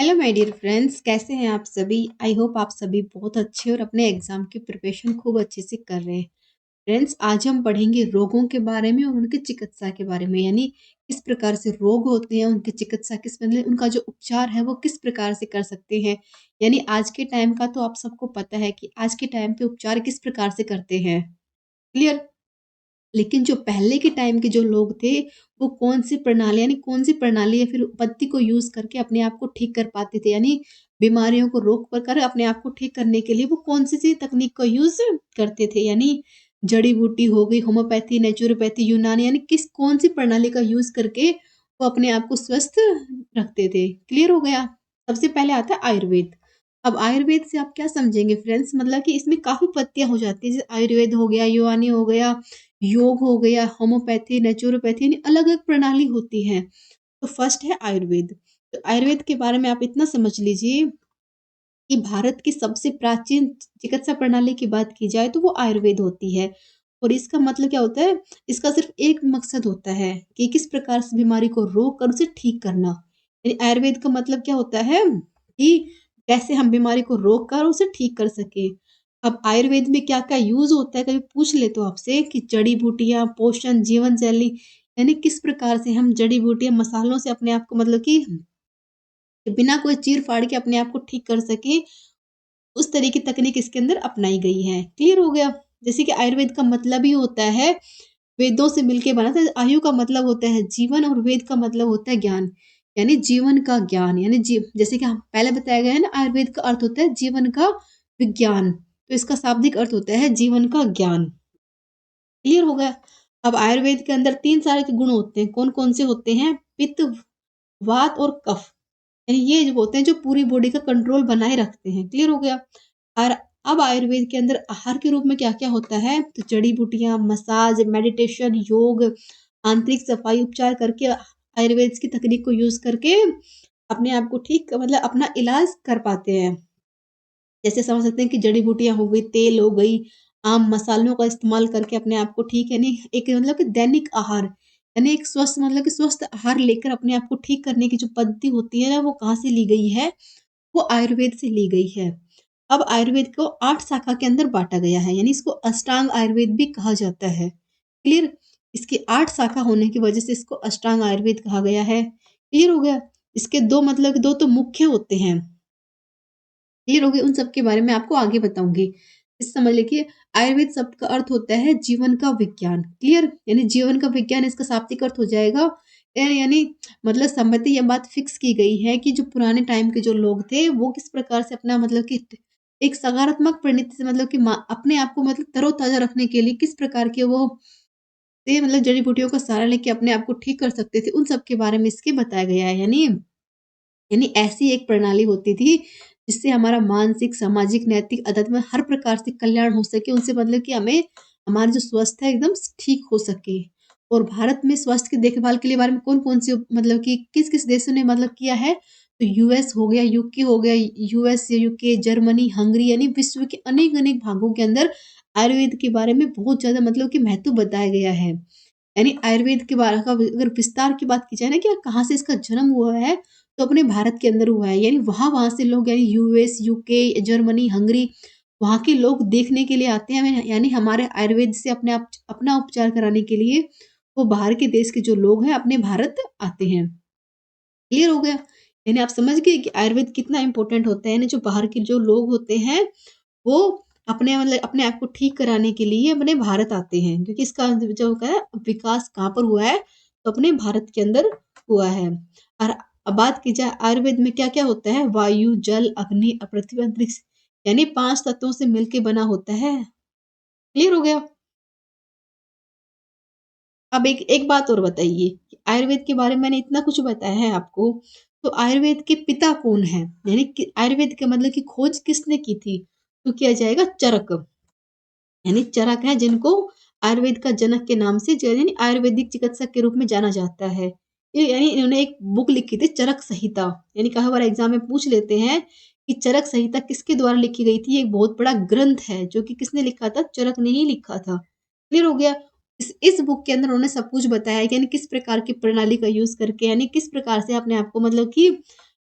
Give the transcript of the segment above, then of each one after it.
Hello my dear friends, कैसे हैं आप सभी? आई होप आप सभी बहुत अच्छे और अपने एग्जाम की प्रिपरेशन खूब अच्छे से कर रहे हैं। फ्रेंड्स, आज हम पढ़ेंगे रोगों के बारे में और उनकी चिकित्सा के बारे में, यानी किस प्रकार से रोग होते हैं, उनकी चिकित्सा किस मतलब उनका जो उपचार है वो किस प्रकार से कर सकते हैं। यानी आज के टाइम का तो आप सबको पता है कि आज के टाइम पे उपचार किस प्रकार से करते हैं। क्लियर? लेकिन जो पहले के टाइम के जो लोग थे, वो कौन-सी प्रणाली यानी कौन-सी प्रणाली या फिर पद्धति को यूज़ करके अपने आप को ठीक कर पाते थे, यानी बीमारियों को रोक कर अपने आप को ठीक करने के लिए वो कौन-सी तकनीक का यूज़ करते थे। यानी जड़ी-बूटी हो गई, होम्योपैथी, नेचुरोपैथी, यूनानी यानी कौन-सी प्रणाली का यूज़ करके वो अपने आप को स्वस्थ रखते थे। क्लियर हो गया? सबसे पहले आता है आयुर्वेद। अब आयुर्वेद से आप क्या समझेंगे फ्रेंड्स, मतलब कि इसमें काफ़ी पत्तियाँ हो जाती हैं, जैसे आयुर्वेद हो गया, यूनानी हो गया, योग हो गया, होम्योपैथी, नेचुरोपैथी यानी अलग-अलग प्रणाली होती हैं। तो फर्स्ट है आयुर्वेद। तो आयुर्वेद के बारे में आप इतना समझ लीजिए कि भारत की सबसे प्राचीन चिकित्सा प्रणाली की बात की जाए तो वो आयुर्वेद होती है। और इसका मतलब क्या होता है? इसका सिर्फ़ एक मकसद होता है कि किस प्रकार से बीमारी को रोक कर उसे ठीक करना। यानी आयुर्वेद का मतलब क्या होता है कि कैसे हम बीमारी को रोक कर उसे ठीक कर सकें। अब आयुर्वेद में क्या-क्या यूज़ होता है, कभी पूछ ले तो आपसे कि जड़ी-बूटियाँ, पोषण, जीवन शैली यानी किस प्रकार से हम जड़ी-बूटियाँ, मसालों से अपने आप को मतलब कि बिना कोई चीर-फाड़ के अपने आप को ठीक कर सकें, उस तरह की तकनीक इसके अंदर अपनाई गई है। क्लियर हो गया? जैसे कि आयुर्वेद का मतलब ही होता है वेदों से मिलके बना था। आयु का मतलब होता है जीवन और वेद का मतलब होता है ज्ञान, यानी जीवन का ज्ञान यानी जैसे कि हम पहले बताया गया है ना, आयुर्वेद का अर्थ होता है जीवन का विज्ञान, तो इसका शाब्दिक अर्थ होता है जीवन का ज्ञान। क्लियर हो गया? अब आयुर्वेद के अंदर 3 साल के गुण होते हैं। कौन-कौन से होते हैं? पित्त, वात और कफ। यानी ये जो होते हैं जो पूरी बॉडी का कंट्रोल बनाए रखते हैं। क्लियर हो गया? और अब आयुर्वेद के अंदर आहार के रूप में क्या-क्या होता है? तो जड़ी-बूटियाँ, मसाज, मेडिटेशन, योग, आंतरिक सफाई उपचार करके आयुर्वेद की तकनीक को यूज़ करके अपने आप को ठीक मतलब अपना इलाज कर पाते हैं। जैसे समझ सकते हैं कि जड़ी-बूटियाँ हो गई, तेल हो गई, आम मसालों का इस्तेमाल करके अपने आप को ठीक यानी एक मतलब कि दैनिक आहार, यानी एक स्वस्थ मतलब कि स्वस्थ आहार लेकर अपने आप को ठीक करने की जो पद्धति होती है ना, वो कहाँ से ली गई है? वो आयुर्वेद से ली गई है। अब आयुर्वेद को 8 शाखा के अंदर बाँटा गया है, यानी इसको अष्टांग आयुर्वेद भी कहा जाता है। क्लियर? इसके 8 शाखा होने की वजह से इसको अष्टांग आयुर्वेद कहा गया है। क्लियर हो गया? इसके 2 मतलब कि 2 तो मुख्य होते हैं। क्लियर हो गया? उन सब के बारे में आपको आगे बताऊँगी। इस समझ लीजिए आयुर्वेद शब्द का अर्थ होता है जीवन का विज्ञान। क्लियर? यानी जीवन का विज्ञान इसका शाब्दिक अर्थ हो जाएगा यानी मतलब सम्मति ये बात फिक्स की गई है कि जो पुराने टाइम के जो लोग थे, वो किस प्रकार से अपना मतलब कि एक सकारात्मक परिणति से मतलब कि अपने आप को मतलब तरोताज़ा रखने के लिए किस प्रकार के वो से मतलब जड़ी-बूटियों का सहारा लेके अपने आप को ठीक कर सकते थे, उन सब के बारे में इसके बताया गया है। यानी ऐसी एक प्रणाली होती थी, जिससे हमारा मानसिक, सामाजिक, नैतिक, आध्यात्मिक हर प्रकार से कल्याण हो सके। उनसे मतलब कि हमें हमारा जो स्वास्थ्य है एकदम ठीक हो सके। और भारत में स्वास्थ्य की देखभाल के लिए बारे में कौन-कौन सी मतलब कि किस-किस देशों ने मतलब किया है? तो यूएस हो गया, यूके हो गया, यूएस, यूके, जर्मनी, हंगरी यानी विश्व के अनेक-अनेक भागों के अंदर आयुर्वेद के बारे में बहुत ज़्यादा मतलब कि महत्व बताया गया है। यानी आयुर्वेद के बारे का अगर विस्तार की बात की जाए ना कि कहाँ से इसका जन्म हुआ है, तो अपने भारत के अंदर हुआ है। यानी वहाँ-वहाँ से लोग यानी यूएस, यूके, जर्मनी, हंगरी वहाँ के लोग देखने के लिए आते हैं। यानी हमारे आयुर्वेद से अपना उपचार कराने के लिए वो बाहर के देश के जो लोग हैं अपने भारत आते हैं। क्लियर हो गया? यानी आप समझ गए कि आयुर्वेद कितना इम्पोर्टेंट होता है। यानी जो बाहर के जो लोग होते हैं वो अपने मतलब अपने आप को ठीक कराने के लिए अपने भारत आते हैं, क्योंकि इसका जो है विकास कहाँ पर हुआ है? तो अपने भारत के अंदर हुआ है। और अब बात की जाए आयुर्वेद में क्या-क्या होता है? वायु, जल, अग्नि, पृथ्वी, अंतरिक्ष यानी 5 तत्वों से मिलके बना होता है। क्लियर हो गया? अब एक एक बात और बताइए कि आयुर्वेद के बारे में मैंने इतना कुछ बताया है आपको, तो आयुर्वेद के पिता कौन हैं? यानी कि आयुर्वेद का मतलब की खोज किसने की थी? तो किया जाएगा चरक। यानी चरक हैं जिनको आयुर्वेद का जनक के नाम से यानी आयुर्वेदिक चिकित्सक के रूप में जाना जाता है। ये यानी इन्होंने एक बुक लिखी थी चरक संहिता, यानी कई बार एग्ज़ाम में पूछ लेते हैं कि चरक संहिता किसके द्वारा लिखी गई थी? ये एक बहुत बड़ा ग्रंथ है जो कि किसने लिखा था? चरक ने ही लिखा था। क्लियर हो गया? इस बुक के अंदर उन्होंने सब कुछ बताया है कि यानी किस प्रकार की प्रणाली का यूज़ करके यानी किस प्रकार से अपने आप को मतलब कि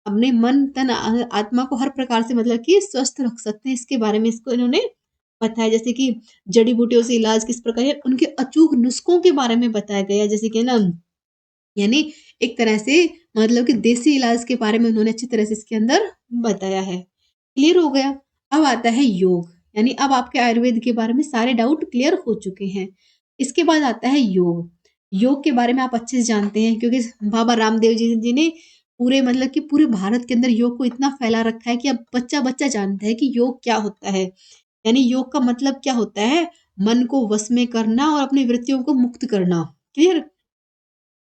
अपने मन, तन, आत्मा को हर प्रकार से मतलब कि स्वस्थ रख सकते हैं। इसके बारे में इसको इन्होंने बताया, जैसे कि जड़ी-बूटियों से इलाज किस प्रकार है, उनके अचूक नुस्खों के बारे में बताया गया। जैसे कि ना, यानी एक तरह से मतलब कि देसी इलाज के बारे में उन्होंने अच्छी तरह से इसके अंदर बताया है। क्लियर हो गया? अब आता है योग, यानी अब आपके आयुर्वेद के बारे में सारे डाउट क्लियर हो चुके हैं। इसके बाद आता है योग। योग के बारे में आप अच्छे से जानते हैं, क्योंकि बाबा रामदेव जी ने पूरे मतलब कि पूरे भारत के अंदर योग को इतना फैला रखा है कि अब बच्चा-बच्चा जानता है कि योग क्या होता है। यानी योग का मतलब क्या होता है? मन को वश में करना और अपनी वृत्तियों को मुक्त करना। क्लियर?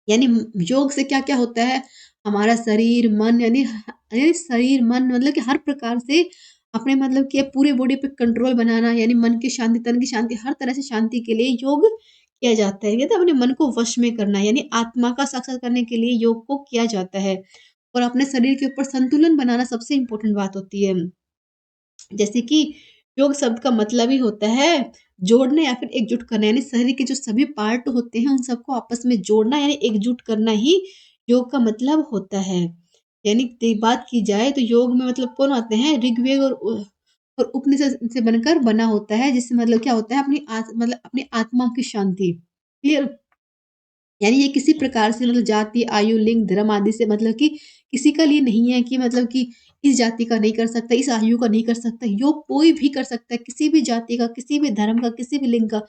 यानी योग से क्या-क्या होता है? हमारा शरीर, मन, यानी शरीर, मन मतलब कि हर प्रकार से अपने मतलब कि पूरे बॉडी पे कंट्रोल बनाना, यानी मन की शांति, तन की शांति, हर तरह से शांति के लिए योग किया जाता है। कहते हैं अपने मन को वश में करना, यानी आत्मा का साक्षात करने के लिए योग को किया जाता है। और अपने शरीर के ऊपर संतुलन बनाना सबसे इम्पोर्टेंट बात होती है। जैसे कि योग शब्द का मतलब ही होता है जोड़ना या फिर एकजुट करना, यानी शरीर के जो सभी पार्ट होते हैं उन सबको आपस में जोड़ना, यानी एकजुट करना ही योग का मतलब होता है। यानी बात की जाए तो योग में मतलब कौन आते हैं? ऋग्वेद और उपनिषद से बनकर बना होता है, जिससे मतलब क्या होता है? मतलब अपनी आत्मा की शांति। क्लियर? यानी ये किसी प्रकार से मतलब जाति, आयु, लिंग, धर्म आदि से मतलब कि किसी का लिए नहीं है कि मतलब कि इस जाति का नहीं कर सकता, इस आयु का नहीं कर सकता। योग कोई भी कर सकता है, किसी भी जाति का, किसी भी धर्म का, किसी भी लिंग का।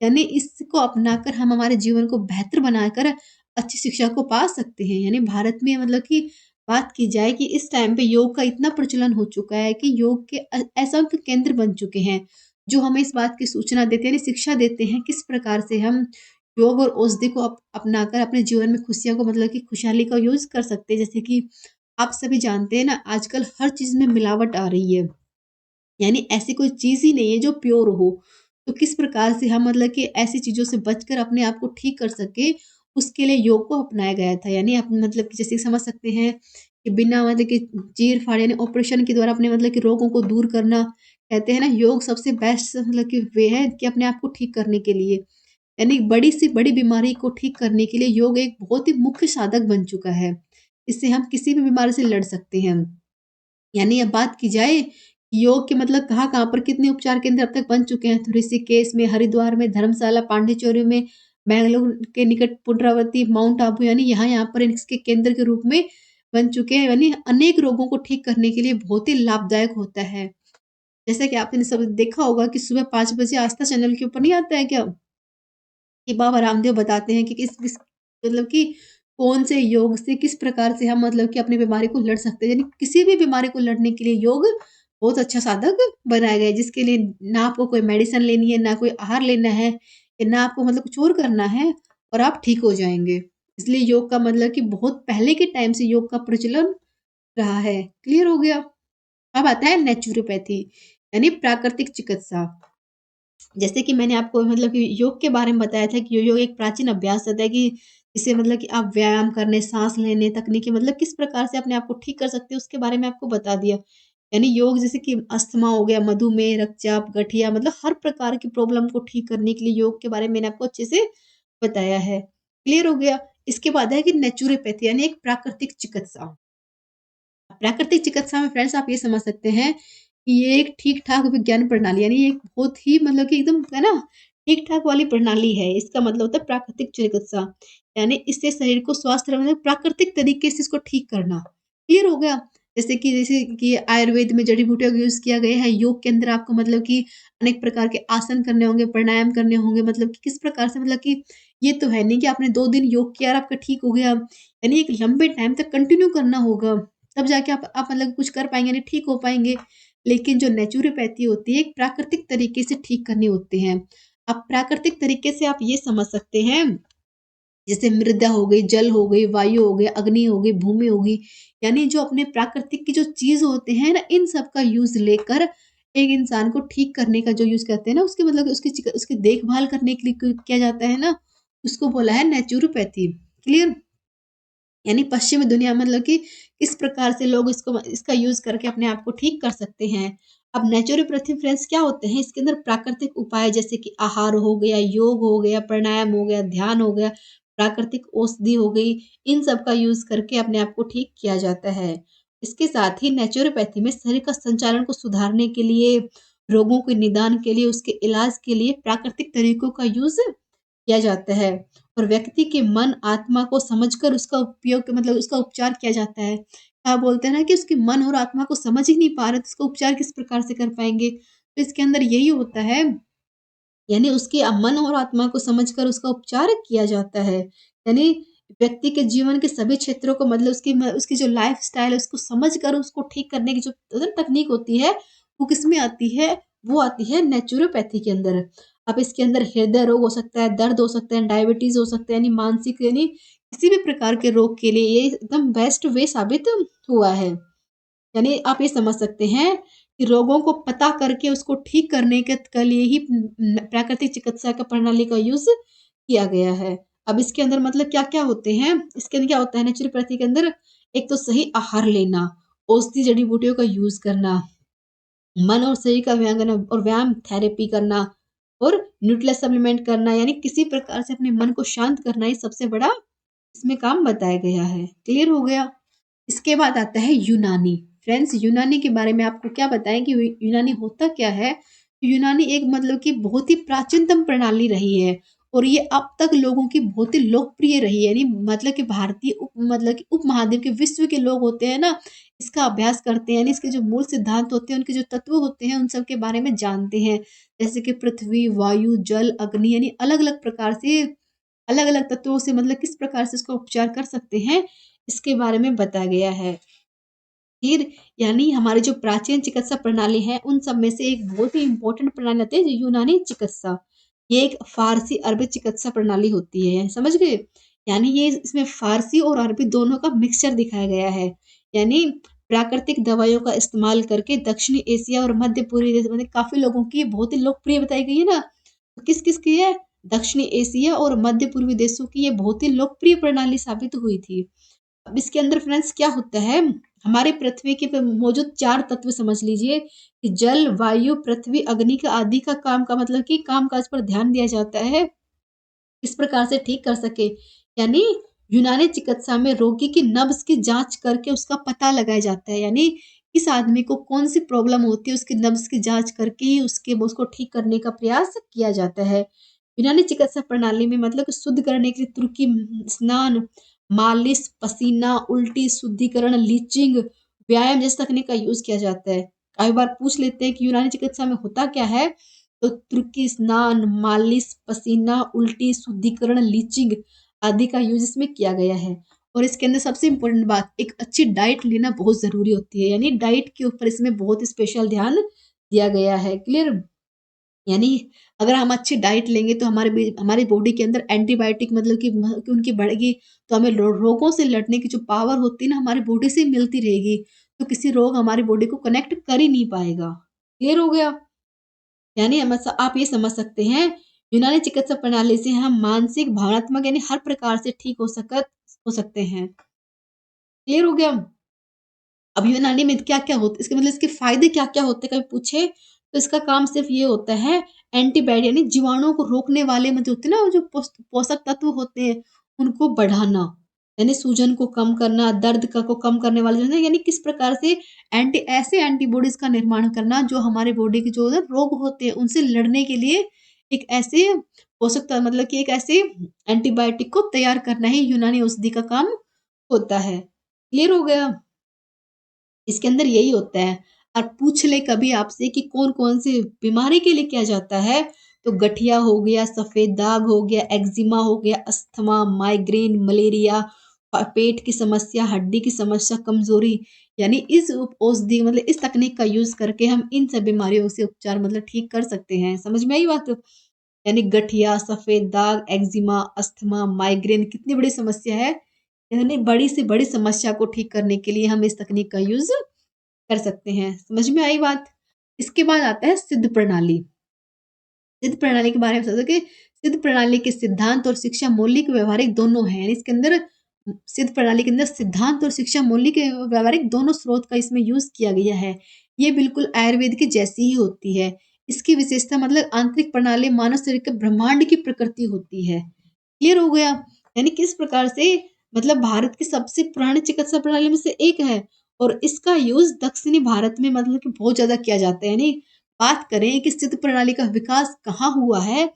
यानी इसको अपनाकर हम हमारे जीवन को बेहतर बनाकर अच्छी शिक्षा को पा सकते हैं। यानी भारत में मतलब कि बात की जाए कि इस टाइम पे योग का इतना प्रचलन हो चुका है कि योग के असंख्य केंद्र बन चुके हैं, जो हमें इस बात की सूचना देते हैं, यानी शिक्षा देते हैं किस प्रकार से हम योग और औषधि को अपनाकर अपने जीवन में खुशियाँ को मतलब कि खुशहाली का यूज़ कर सकते हैं। जैसे कि आप सभी जानते हैं ना, आजकल हर चीज़ में मिलावट आ रही है। यानी ऐसी कोई चीज़ ही नहीं है जो प्योर हो। तो किस प्रकार से हम मतलब कि ऐसी चीज़ों से बचकर अपने आप को ठीक कर सकें, उसके लिए योग को अपनाया गया था। यानी आप मतलब कि जैसे समझ सकते हैं कि बिना मतलब कि चीर-फाड़ यानी ऑपरेशन के द्वारा अपने मतलब कि रोगों को दूर करना। कहते हैं ना, योग सबसे बेस्ट मतलब कि वे है कि अपने आप को ठीक करने के लिए। यानी बड़ी से बड़ी बीमारी को ठीक करने के लिए योग एक बहुत ही मुख्य साधक बन चुका है। इससे हम किसी भी बीमारी से लड़ सकते हैं। यानी अब बात की जाए कि योग के मतलब कहाँ-कहाँ पर कितने उपचार केंद्र अब तक बन चुके हैं, तो ऋषिकेश में, हरिद्वार में, धर्मशाला, पांडिचेरी में, बैंगलोर के निकट पुंड्रावती, माउंट आबू, यानी यहाँ-यहाँ पर इसके केंद्र के रूप में बन चुके हैं। यानी अनेक रोगों को ठीक करने के लिए बहुत ही लाभदायक होता है। जैसा कि आपने सब देखा होगा कि सुबह 5 बजे आस्था चैनल के ऊपर नहीं आता है क्या? कि बाबा रामदेव बताते हैं कि किस किस मतलब कि कौन से योग से किस प्रकार से हम मतलब कि अपनी बीमारी को लड़ सकते हैं। यानी किसी भी बीमारी को लड़ने के लिए योग बहुत अच्छा साधक बनाया गया है, जिसके लिए ना आपको कोई मेडिसिन लेनी है, ना कोई आहार लेना है, या ना आपको मतलब कुछ और करना है, और आप ठीक हो जाएँगे। इसलिए योग का मतलब कि बहुत पहले के टाइम से योग का प्रचलन रहा है। क्लियर हो गया? अब आता है नेचुरोपैथी, यानी प्राकृतिक चिकित्सा। जैसे कि मैंने आपको मतलब कि योग के बारे में बताया था कि योग एक प्राचीन अभ्यास होता है कि जिससे मतलब कि आप व्यायाम करने, साँस लेने, तकनीकी मतलब किस प्रकार से अपने आप को ठीक कर सकते हैं, उसके बारे में आपको बता दिया। यानी योग जैसे कि अस्थमा हो गया, मधुमेह, रक्तचाप, गठिया मतलब हर प्रकार की प्रॉब्लम को ठीक करने के लिए योग के बारे में मैंने आपको अच्छे से बताया है। क्लियर हो गया? इसके बाद है कि नेचुरोपैथी, यानी एक प्राकृतिक चिकित्सा। प्राकृतिक चिकित्सा में फ्रेंड्स आप ये समझ सकते हैं कि ये एक ठीक-ठाक विज्ञान प्रणाली, यानी एक बहुत ही मतलब कि एकदम है ना, ठीक-ठाक वाली प्रणाली है। इसका मतलब होता है प्राकृतिक चिकित्सा, यानी इससे शरीर को स्वस्थ रखना, प्राकृतिक तरीके से इसको ठीक करना। क्लियर हो गया? जैसे कि आयुर्वेद में जड़ी-बूटियों का यूज़ किया गया है, योग के अंदर आपको मतलब कि अनेक प्रकार के आसन करने होंगे, प्राणायाम करने होंगे, मतलब कि किस प्रकार से मतलब कि ये तो है नहीं कि आपने 2 दिन योग किया और आपका ठीक हो गया। यानी एक लंबे टाइम तक कंटिन्यू करना होगा। तब जाके आप मतलब कुछ कर पाएँगे, नहीं ठीक हो पाएँगे। लेकिन जो नेचुरोपैथी होती है, एक प्राकृतिक तरीके से ठीक करने होते हैं। अब प्राकृतिक तरीके से आप ये समझ सकते हैं, जैसे मृदा हो गई, जल हो गई, वायु हो गई, अग्नि हो गई, भूमि हो गई, यानी जो अपने प्राकृतिक की जो चीज़ होते हैं ना, इन सब का यूज़ लेकर एक इंसान को ठीक करने का जो यूज़ करते हैं ना, उसके मतलब उसकी देखभाल करने के लिए किया जाता है ना, उसको बोला है नेचुरोपैथी। क्लियर? यानी पश्चिमी दुनिया मतलब कि किस प्रकार से लोग इसका यूज़ करके अपने आप को ठीक कर सकते हैं। अब नेचुरोपैथी फ्रेंड्स क्या होते हैं, इसके अंदर प्राकृतिक उपाय जैसे कि आहार हो गया, योग हो गया, प्राणायाम हो गया, ध्यान हो गया, प्राकृतिक औषधि हो गई, इन सब का यूज़ करके अपने आप को ठीक किया जाता है। इसके साथ ही नेचुरोपैथी में शरीर का संचालन को सुधारने के लिए, रोगों के निदान के लिए, उसके इलाज के लिए प्राकृतिक तरीकों का यूज़ किया जाता है और व्यक्ति के मन, आत्मा को समझकर उसका उपयोग मतलब उसका उपचार किया जाता है। क्या बोलते हैं ना कि उसके मन और आत्मा को समझ ही नहीं पा रहे, तो उसका उपचार किस प्रकार से कर पाएँगे? तो इसके अंदर यही होता है, यानी उसके मन और आत्मा को समझकर उसका उपचार किया जाता है। यानी व्यक्ति के जीवन के सभी क्षेत्रों को मतलब उसकी जो लाइफ़स्टाइल है उसको समझकर उसको ठीक करने की जो तकनीक होती है, वो किसमें आती है? वो आती है नेचुरोपैथी के अंदर। अब इसके अंदर हृदय रोग हो सकता है, दर्द हो सकते हैं, डायबिटीज़ हो सकते हैं, यानी मानसिक यानी किसी भी प्रकार के रोग के लिए ये एकदम बेस्ट वे साबित हुआ है। यानी आप ये समझ सकते हैं कि रोगों को पता करके उसको ठीक करने के लिए ही प्राकृतिक चिकित्सा का प्रणाली का यूज़ किया गया है। अब इसके अंदर मतलब क्या-क्या होते हैं, इसके अंदर क्या होता है नेचुरोपैथी के अंदर, एक तो सही आहार लेना, औषधि जड़ी-बूटियों का यूज़ करना, मन और शरीर का व्यायाम करना और व्यायाम थेरेपी करना और न्यूट्रिएंट सप्लीमेंट करना, यानी किसी प्रकार से अपने मन को शांत करना ही सबसे बड़ा इसमें काम बताया गया है। क्लियर हो गया? इसके बाद आता है यूनानी। फ्रेंड्स, यूनानी के बारे में आपको क्या बताएँ कि यूनानी होता क्या है? यूनानी एक मतलब कि बहुत ही प्राचीनतम प्रणाली रही है और ये अब तक लोगों की बहुत ही लोकप्रिय रही है। यानी मतलब कि भारतीय मतलब कि उपमहाद्वीप के विश्व के लोग होते हैं ना, इसका अभ्यास करते हैं, यानी इसके जो मूल सिद्धांत होते हैं, उनके जो तत्व होते हैं, उन सब के बारे में जानते हैं। जैसे कि पृथ्वी, वायु, जल, अग्नि, यानी अलग-अलग प्रकार से अलग-अलग तत्वों से मतलब किस प्रकार से इसका उपचार कर सकते हैं, इसके बारे में बताया गया है। फिर यानी हमारी जो प्राचीन चिकित्सा प्रणाली है, उन सब में से एक बहुत ही इम्पोर्टेंट प्रणाली होती है, यूनानी चिकित्सा। ये एक फ़ारसी अरबी चिकित्सा प्रणाली होती है, समझ गए? यानी ये इसमें फ़ारसी और अरबी दोनों का मिक्सचर दिखाया गया है। यानी प्राकृतिक दवाइयों का इस्तेमाल करके दक्षिणी एशिया और मध्य पूर्वी देश मतलब काफ़ी लोगों की ये बहुत ही लोकप्रिय बताई गई है ना, तो किस-किस की है? दक्षिणी एशिया और मध्य पूर्वी देशों की ये बहुत ही लोकप्रिय प्रणाली साबित हुई थी। अब इसके अंदर फ्रेंड्स क्या होता है, हमारे पृथ्वी के पे मौजूद 4 तत्व समझ लीजिए कि जल, वायु, पृथ्वी, अग्नि का आदि का काम का मतलब कि काम-काज पर ध्यान दिया जाता है, किस प्रकार से ठीक कर सके। यानी यूनानी चिकित्सा में रोगी की नब्ज़ की जाँच करके उसका पता लगाया जाता है, यानी किस आदमी को कौन-सी प्रॉब्लम होती है, उसकी नब्ज़ की जाँच करके ही उसको ठीक करने का प्रयास किया जाता है। यूनानी चिकित्सा प्रणाली में मतलब कि शुद्ध करने के लिए तुर्की स्नान, मालिश, पसीना, उल्टी, शुद्धिकरण, लीचिंग, व्यायाम जैसी तकनीक का यूज़ किया जाता है। कई बार पूछ लेते हैं कि यूनानी चिकित्सा में होता क्या है? तो तुर्की स्नान, मालिश, पसीना, उल्टी, शुद्धिकरण, लीचिंग आदि का यूज़ इसमें किया गया है। और इसके अंदर सबसे इम्पोर्टेंट बात, एक अच्छी डाइट लेना बहुत ज़रूरी होती है, यानी डाइट के ऊपर इसमें बहुत स्पेशल ध्यान दिया गया है। क्लियर? यानी अगर हम अच्छी डाइट लेंगे तो हमारी बॉडी के अंदर एंटीबायोटिक मतलब कि उनकी बढ़ेगी, तो हमें रोगों से लड़ने की जो पावर होती है ना, हमारी बॉडी से ही मिलती रहेगी, तो किसी रोग हमारी बॉडी को कनेक्ट कर ही नहीं पाएगा। क्लियर हो गया? यानी आप ये समझ सकते हैं, यूनानी चिकित्सा प्रणाली से हम मानसिक, भावनात्मक यानी हर प्रकार से ठीक हो सकते हैं। क्लियर हो गया? अब यूनानी में क्या-क्या होता है, इसके मतलब इसके फ़ायदे क्या-क्या होते हैं कभी पूछे, तो इसका काम सिर्फ़ ये होता है, एंटीबायोटिक यानी जीवाणुओं को रोकने वाले में जो होते हैं ना, वो जो पोषक तत्व होते हैं, उनको बढ़ाना, यानी सूजन को कम करना, दर्द को कम करने वाले जो है ना, यानी किस प्रकार से ऐसे एंटीबॉडीज़ का निर्माण करना जो हमारे बॉडी के जो है ना रोग होते हैं, उनसे लड़ने के लिए एक ऐसे पोषक मतलब कि एक ऐसे एंटीबायोटिक को तैयार करना ही यूनानी औषधि का काम होता है। क्लियर हो गया? इसके अंदर यही होता है। और पूछ ले कभी आपसे कि कौन-कौन सी बीमारी के लिए किया जाता है, तो गठिया हो गया, सफ़ेद दाग हो गया, एक्जिमा हो गया, अस्थमा, माइग्रेन, मलेरिया, पेट की समस्या, हड्डी की समस्या, कमज़ोरी, यानी इस औषधि मतलब इस तकनीक का यूज़ करके हम इन सब बीमारियों से उपचार मतलब ठीक कर सकते हैं। समझ में आई बात? यानी गठिया, सफ़ेद दाग, एक्जिमा, अस्थमा, माइग्रेन कितनी बड़ी समस्या है। यानी बड़ी से बड़ी समस्या को ठीक करने के लिए हम इस तकनीक का यूज़ कर सकते हैं। समझ में आई बात? इसके बाद आता है सिद्ध प्रणाली। सिद्ध प्रणाली के बारे में बता दूँ कि सिद्ध प्रणाली के सिद्धांत और शिक्षा मौलिक व्यावहारिक दोनों हैं। यानी इसके अंदर सिद्ध प्रणाली के अंदर सिद्धांत और शिक्षा मौलिक व्यावहारिक दोनों स्रोत का इसमें यूज़ किया गया है। ये बिल्कुल आयुर्वेद की जैसी ही होती है। इसकी विशेषता मतलब आंतरिक प्रणाली मानव शरीर के ब्रह्मांड की प्रकृति होती है। क्लियर हो गया? यानी किस प्रकार से मतलब भारत की सबसे पुरानी चिकित्सा प्रणाली में से एक है और इसका यूज़ दक्षिणी भारत में मतलब कि बहुत ज़्यादा किया जाता है। यानी बात करें कि सिद्ध प्रणाली का विकास कहाँ हुआ है,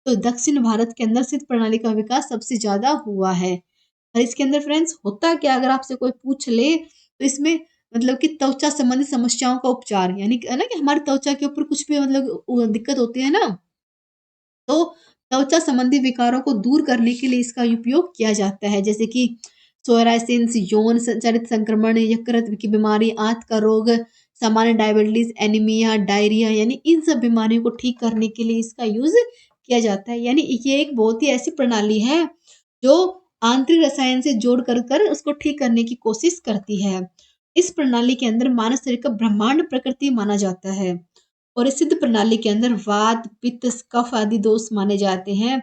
तो दक्षिण भारत के अंदर सिद्ध प्रणाली का विकास सबसे ज़्यादा हुआ है। और इसके अंदर फ्रेंड्स होता क्या, अगर आपसे कोई पूछ ले तो इसमें मतलब कि त्वचा संबंधित समस्याओं का उपचार, यानी कि है ना कि हमारी त्वचा के ऊपर कुछ भी मतलब दिक्कत होती है ना, तो त्वचा संबंधी विकारों को दूर करने के लिए इसका उपयोग किया जाता है। जैसे कि सोरायसिस, यौन संचारित संक्रमण, यकृत की बीमारी, आंत का रोग, सामान्य डायबिटीज, एनीमिया, डायरिया, यानी इन सब बीमारियों को ठीक करने के लिए इसका यूज किया जाता है। यानी ये एक बहुत ही ऐसी प्रणाली है जो आंतरिक रसायन से जोड़ कर कर उसको ठीक करने की कोशिश करती है। इस प्रणाली के अंदर मानव शरीर का ब्रह्मांड प्रकृति माना जाता है और इस सिद्ध प्रणाली के अंदर वात, पित्त, कफ आदि दोष माने जाते हैं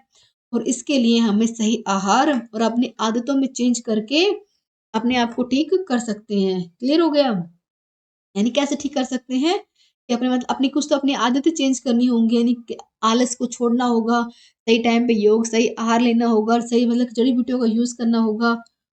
और इसके लिए हमें सही आहार और अपनी आदतों में चेंज करके अपने आप को ठीक कर सकते हैं। क्लियर हो गया? यानी कैसे ठीक कर सकते हैं कि अपने मतलब अपनी कुछ तो अपनी आदतें चेंज करनी होंगी, यानी कि आलस को छोड़ना होगा, सही टाइम पे योग, सही आहार लेना होगा और सही मतलब जड़ी बूटियों का यूज करना होगा।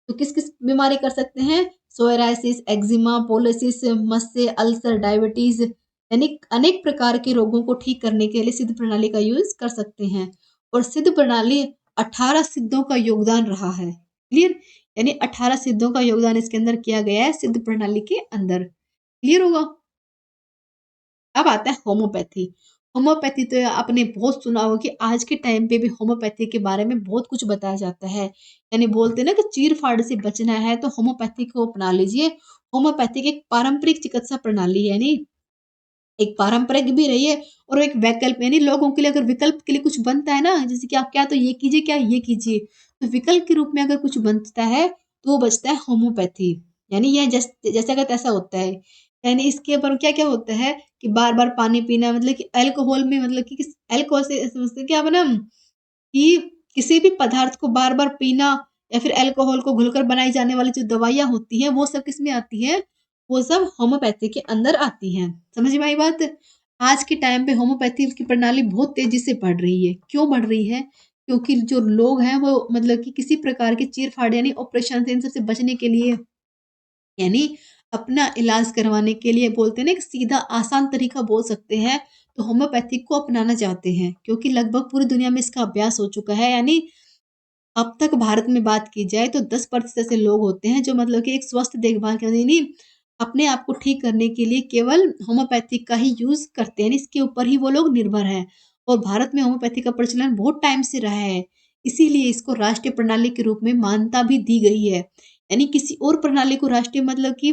तो किस किस बीमारी कर सकते हैं? सोरायसिस, एक्जिमा, पोलिसिस, मस्से, अल्सर, डायबिटीज, यानी अनेक प्रकार के रोगों को ठीक करने के लिए सिद्ध प्रणाली का यूज कर सकते हैं। और सिद्ध प्रणाली 18 सिद्धों का योगदान रहा है। क्लियर? यानी 18 सिद्धों का योगदान इसके अंदर किया गया है सिद्ध प्रणाली के अंदर। क्लियर होगा? अब आता है होम्योपैथी। होम्योपैथी तो आपने बहुत सुना होगा कि आज के टाइम पे भी होम्योपैथी के बारे में बहुत कुछ बताया जाता है। यानी बोलते हैं ना कि चीर-फाड़ से बचना है तो होम्योपैथी को अपना लीजिए। होम्योपैथिक एक पारंपरिक चिकित्सा प्रणाली है, यानी एक पारंपरिक भी रही है और एक वैकल्प, यानी लोगों के लिए अगर विकल्प के लिए कुछ बनता है ना, जैसे कि आप क्या तो ये कीजिए, क्या ये कीजिए, तो विकल्प के रूप में अगर कुछ बनता है तो वो बचता है होम्योपैथी। यानी यह जैसा का तैसा होता है। यानी इसके ऊपर क्या क्या होता है कि बार बार पानी पीना, मतलब कि अल्कोहल में मतलब कि अल्कोहल से समझते क्या बना कि किसी भी पदार्थ को बार बार पीना या फिर अल्कोहल को घुलकर बनाई जाने वाली जो दवाइयाँ होती हैं वो सब किस में आती हैं? वो सब होम्योपैथी के अंदर आती हैं। समझ में आई बात? आज के टाइम पे होम्योपैथी की प्रणाली बहुत तेज़ी से बढ़ रही है। क्यों बढ़ रही है? क्योंकि जो लोग हैं वो मतलब कि किसी प्रकार की चीर-फाड़ यानी ऑपरेशन से इन सब से बचने के लिए, यानी अपना इलाज करवाने के लिए बोलते हैं ना एक सीधा आसान तरीका बोल सकते हैं, तो होम्योपैथिक को अपनाना चाहते हैं क्योंकि लगभग पूरी दुनिया में इसका अभ्यास हो चुका है। यानी अब तक भारत में बात की जाए तो 10% ऐसे लोग होते हैं जो मतलब कि एक स्वस्थ देखभाल के लिए नहीं, अपने आप को ठीक करने के लिए केवल होम्योपैथिक का ही यूज़ करते हैं, इसके ऊपर ही वो लोग निर्भर हैं। और भारत में होम्योपैथी का प्रचलन बहुत टाइम से रहा है, इसीलिए इसको राष्ट्रीय प्रणाली के रूप में मान्यता भी दी गई है। यानी किसी और प्रणाली को राष्ट्रीय मतलब कि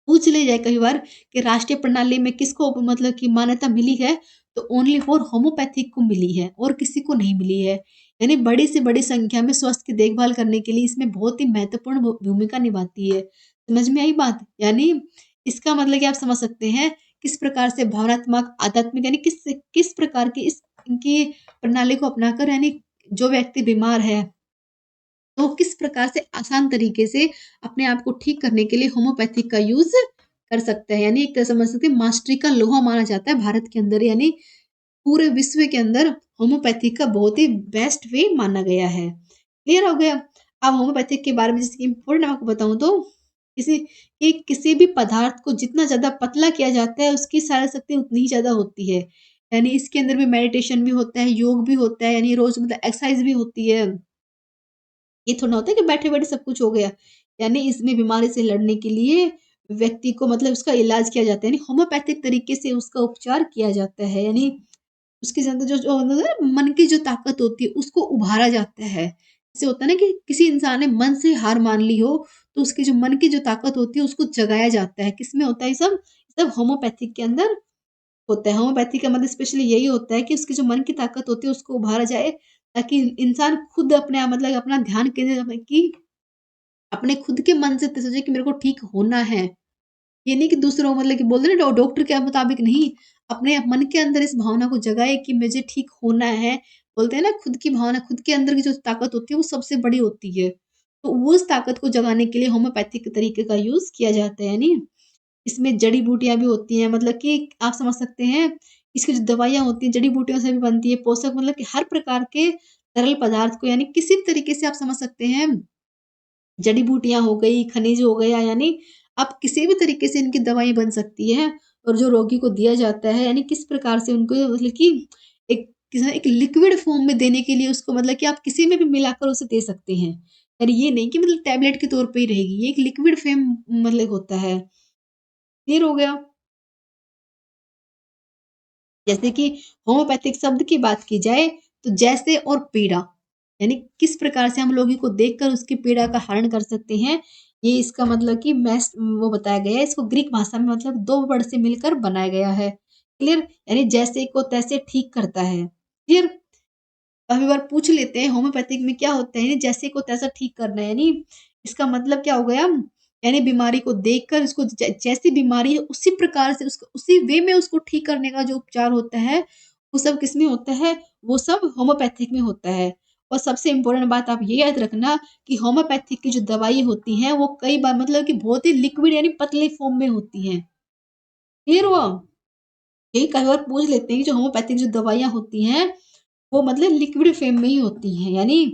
पूछ ले जाए कई बार कि राष्ट्रीय प्रणाली में किसको मतलब कि मान्यता मिली है, तो ओनली फॉर होम्योपैथिक को मिली है और किसी को नहीं मिली है। यानी बड़ी से बड़ी संख्या में स्वास्थ्य की देखभाल करने के लिए इसमें बहुत ही महत्वपूर्ण भूमिका निभाती है। समझ में आई बात? यानी इसका मतलब कि आप समझ सकते हैं किस प्रकार से भावनात्मक, आध्यात्मिक, यानी किस किस प्रकार की इस इनकी प्रणाली को अपनाकर, यानी जो व्यक्ति बीमार है तो किस प्रकार से आसान तरीके से अपने आप को ठीक करने के लिए होम्योपैथिक का यूज़ कर सकते हैं। यानी एक तरह समझ सकते हैं मास्टरी का लोहा माना जाता है भारत के अंदर, यानी पूरे विश्व के अंदर होम्योपैथिक का बहुत ही बेस्ट वे माना गया है। क्लियर हो गया? अब होम्योपैथिक के बारे में जैसे कि इम्पोर्टेंट आपको बताऊँ तो किसी भी पदार्थ को जितना ज़्यादा पतला किया जाता है उसकी सारी शक्ति उतनी ही ज़्यादा होती है। यानी इसके अंदर भी मेडिटेशन भी होता है, योग भी होता है, यानी रोज़ मतलब एक्सरसाइज़ भी होती है। ये थोड़ा होता है कि बैठे-बैठे सब कुछ हो गया। यानी इसमें बीमारी से लड़ने के लिए व्यक्ति को मतलब उसका इलाज किया जाता है, यानी होम्योपैथिक तरीके से उसका उपचार किया जाता है। यानी उसके अंदर जो जो होता है ना मन की जो ताकत होती है उसको उभारा जाता है। जैसे होता है ना कि किसी इंसान ने मन से हार मान ली हो, तो उसकी जो मन की जो ताकत होती है उसको जगाया जाता है। किसमें होता है ये सब? सब होम्योपैथिक के अंदर होता है। होम्योपैथी का मतलब स्पेशली यही होता है कि उसकी जो मन की ताकत होती है उसको उभारा जाए, ताकि इंसान खुद अपने आप मतलब अपना ध्यान केंद्रित कि अपने खुद के मन से सोचे कि मेरे को ठीक होना है। ये नहीं कि दूसरों मतलब कि बोलते हैं ना डॉक्टर के मुताबिक नहीं, अपने मन के अंदर इस भावना को जगाए कि मुझे ठीक होना है। बोलते हैं ना खुद की भावना, खुद के अंदर की जो ताकत होती है वो सबसे बड़ी होती है। तो वो उस ताकत को जगाने के लिए होम्योपैथिक तरीके का यूज़ किया जाता है। यानी इसमें जड़ी-बूटियाँ भी होती हैं, मतलब कि आप समझ सकते हैं, इसकी जो दवाइयाँ होती हैं, जड़ी-बूटियों से भी बनती है, पोषक मतलब कि हर प्रकार के तरल पदार्थ को, यानी किसी भी तरीके से आप समझ सकते हैं, जड़ी-बूटियाँ हो गई, खनिज हो गया, यानी आप किसी भी तरीके से इनकी दवाई बन सकती है और जो रोगी को दिया जाता है यानी किस प्रकार से उनको मतलब कि एक एक लिक्विड फॉर्म में देने के लिए उसको मतलब कि आप किसी में भी मिलाकर उसे दे सकते हैं। यानी ये नहीं कि मतलब टैबलेट के तौर पे ही रहेगी, ये एक लिक्विड फ़ॉर्म मतलब होता है। क्लियर हो गया? जैसे कि होम्योपैथिक शब्द की बात की जाए तो जैसे और पीड़ा यानी किस प्रकार से हम लोगों को देखकर उसकी पीड़ा का हरण कर सकते हैं, ये इसका मतलब कि मैस वो बताया गया है। इसको ग्रीक भाषा में मतलब 2 वर्ड से मिलकर बनाया गया है। क्लियर? यानी जैसे को तैसे ठीक करता है। क्लियर? अब एक बार पूछ लेते हैं होम्योपैथिक में क्या होता है? जैसे को तैसा ठीक करना है यानी इसका मतलब क्या हो गया? यानी बीमारी को देखकर उसको जैसी बीमारी है उसी प्रकार से उसको उसी वे में उसको ठीक करने का जो उपचार होता है, वो सब किसमें होता है? वो सब होम्योपैथिक में होता है। और सबसे इम्पोर्टेंट बात आप ये याद रखना कि होम्योपैथिक की जो दवाई होती हैं वो कई बार मतलब कि बहुत ही लिक्विड यानी पतले फॉर्म में होती हैं। क्लियर हुआ? यही कई बार पूछ लेते हैं कि जो होम्योपैथिक जो दवाइयाँ होती हैं वो मतलब लिक्विड फ़ॉर्म में ही होती हैं, यानी